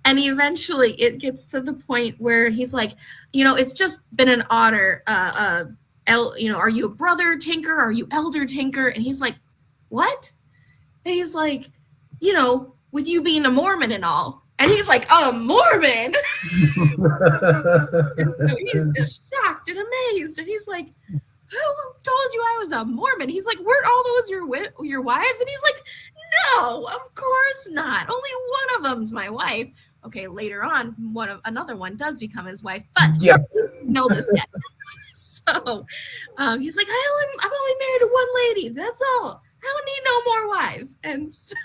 [SPEAKER 2] And eventually it gets to the point where he's like, you know, it's just been an honor. You know, are you a brother Tinker? Are you elder Tinker? And he's like, what? And he's like, you know, with you being a Mormon and all. And he's like, a Mormon? So he's just shocked and amazed. And he's like, who told you I was a Mormon? He's like, weren't all those your wives? And he's like, no, of course not. Only one of them's my wife. Okay, later on, another one does become his wife, but
[SPEAKER 1] yeah,
[SPEAKER 2] know this yet. So he's like, I'm only married to one lady. That's all. I don't need no more wives. And so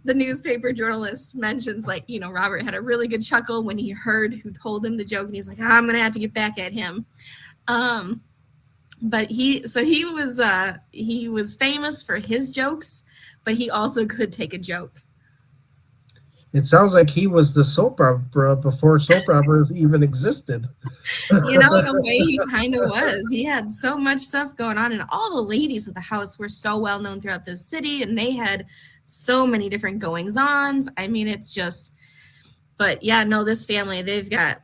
[SPEAKER 2] the newspaper journalist mentions, like, you know, Robert had a really good chuckle when he heard who told him the joke, and he's like, I'm gonna have to get back at him. But he was famous for his jokes, but he also could take a joke.
[SPEAKER 1] It sounds like he was the soap opera before soap operas even existed.
[SPEAKER 2] You know, in a way, he kind of was. He had so much stuff going on, and all the ladies of the house were so well known throughout the city, and they had so many different goings-ons. I mean, it's just, but yeah, no, this family, they've got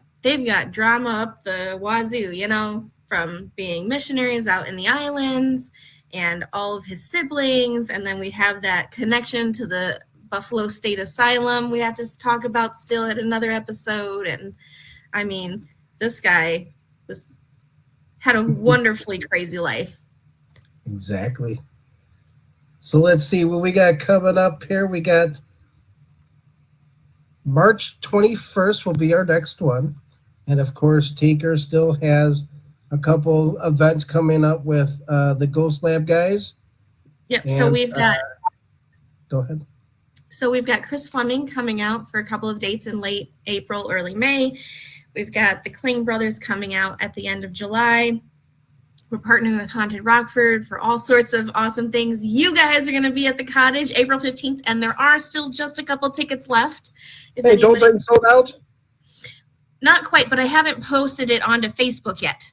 [SPEAKER 2] drama up the wazoo, you know, from being missionaries out in the islands and all of his siblings, and then we have that connection to the Buffalo State Asylum we have to talk about still at another episode. And I mean, this guy had a wonderfully crazy life.
[SPEAKER 1] Exactly. So let's see what we got coming up here. We got March 21st will be our next one. And of course, Tinker still has a couple events coming up with the Ghost Lab guys.
[SPEAKER 2] Yep.
[SPEAKER 1] And,
[SPEAKER 2] so we've got,
[SPEAKER 1] go ahead.
[SPEAKER 2] So we've got Chris Fleming coming out for a couple of dates in late April, early May. We've got the Kling brothers coming out at the end of July. We're partnering with Haunted Rockford for all sorts of awesome things. You guys are going to be at the cottage April 15th, and there are still just a couple tickets left.
[SPEAKER 1] Hey, don't say you sold out?
[SPEAKER 2] Not quite, but I haven't posted it onto Facebook yet.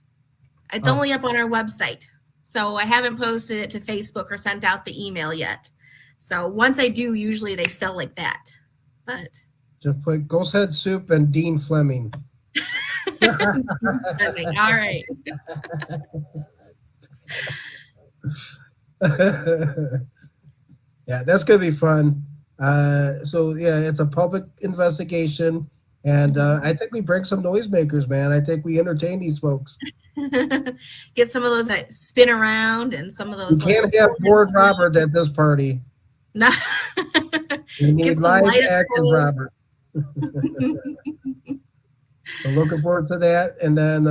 [SPEAKER 2] It's only up on our website. So I haven't posted it to Facebook or sent out the email yet. So once I do, usually they sell like that. But
[SPEAKER 1] just put Ghost Head Soup and Dean Fleming.
[SPEAKER 2] All right.
[SPEAKER 1] Yeah, that's gonna be fun. So yeah, it's a public investigation, and I think we bring some noisemakers, man. I think we entertain these folks.
[SPEAKER 2] Get some of those that spin around and some of those.
[SPEAKER 1] You can't have bored Robert at this party.
[SPEAKER 2] No.
[SPEAKER 1] We need live action Robert. So looking forward to that. And then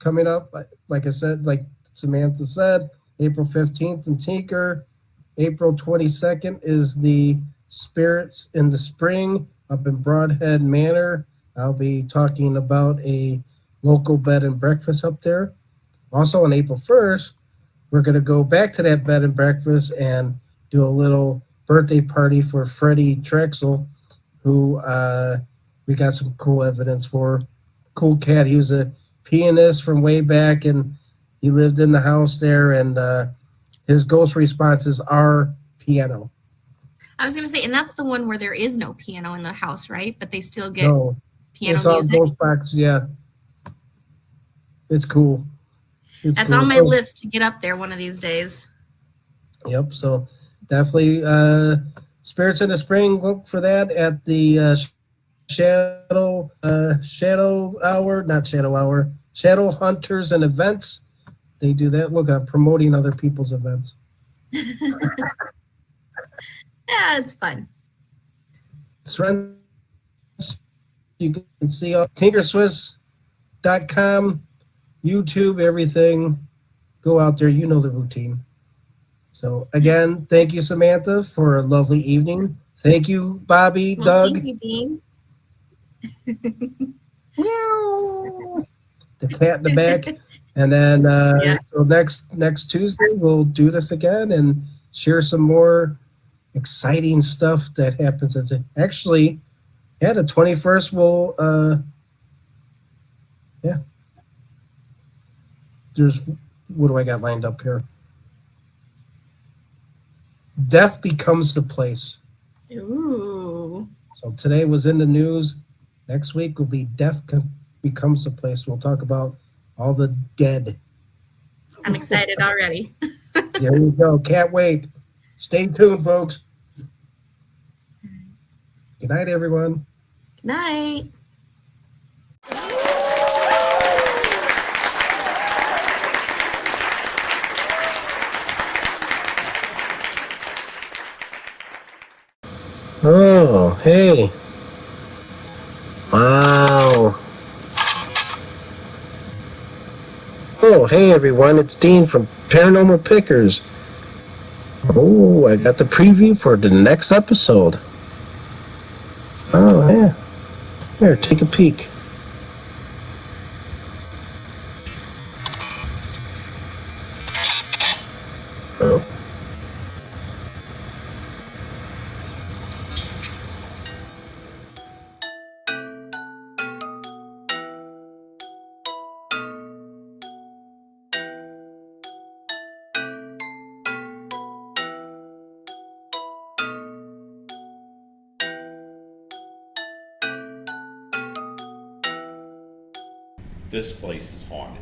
[SPEAKER 1] coming up. Like I said, like Samantha said, April 15th in Tinker. April 22nd is the Spirits in the Spring up in Broadhead Manor. I'll be talking about a local bed and breakfast up there. Also on April 1st, we're going to go back to that bed and breakfast and do a little birthday party for Freddie Trexel, who we got some cool evidence for. Cool cat. He was a pianist from way back, and he lived in the house there, and his ghost responses are piano.
[SPEAKER 2] I was going to say, and that's the one where there is no piano in the house, right? But they still get
[SPEAKER 1] No,
[SPEAKER 2] piano
[SPEAKER 1] it's all
[SPEAKER 2] music.
[SPEAKER 1] ghost box. Yeah, it's cool.
[SPEAKER 2] That's on my list to get up there one of these days.
[SPEAKER 1] Yep. So definitely Spirits in the Spring. Look for that at the Shadow Hour, not Shadow Hour, Shadow Hunters and Events. They do that. Look, I'm promoting other people's events.
[SPEAKER 2] Yeah, it's fun.
[SPEAKER 1] Friends, you can see on tinkerswiss.com, YouTube, everything. Go out there. You know the routine. So, again, thank you, Samantha, for a lovely evening. Thank you, Bobby,
[SPEAKER 2] Well,
[SPEAKER 1] Doug.
[SPEAKER 2] thank you, Dean.
[SPEAKER 1] Meow. The cat in the back. And then so next Tuesday, we'll do this again and share some more exciting stuff that happens. Actually, the 21st will, there's, what do I got lined up here? Death Becomes the Place.
[SPEAKER 2] Ooh.
[SPEAKER 1] So today was in the news. Next week will be Becomes the Place. We'll talk about all the dead.
[SPEAKER 2] I'm excited already.
[SPEAKER 1] There we go. Can't wait. Stay tuned, folks. Good night, everyone.
[SPEAKER 2] Good night.
[SPEAKER 1] Oh, hey. Wow. Oh, hey, everyone. It's Dean from Paranormal Pickers. Oh, I got the preview for the next episode. Oh, yeah. Here, take a peek. Oh.
[SPEAKER 6] This place is haunted.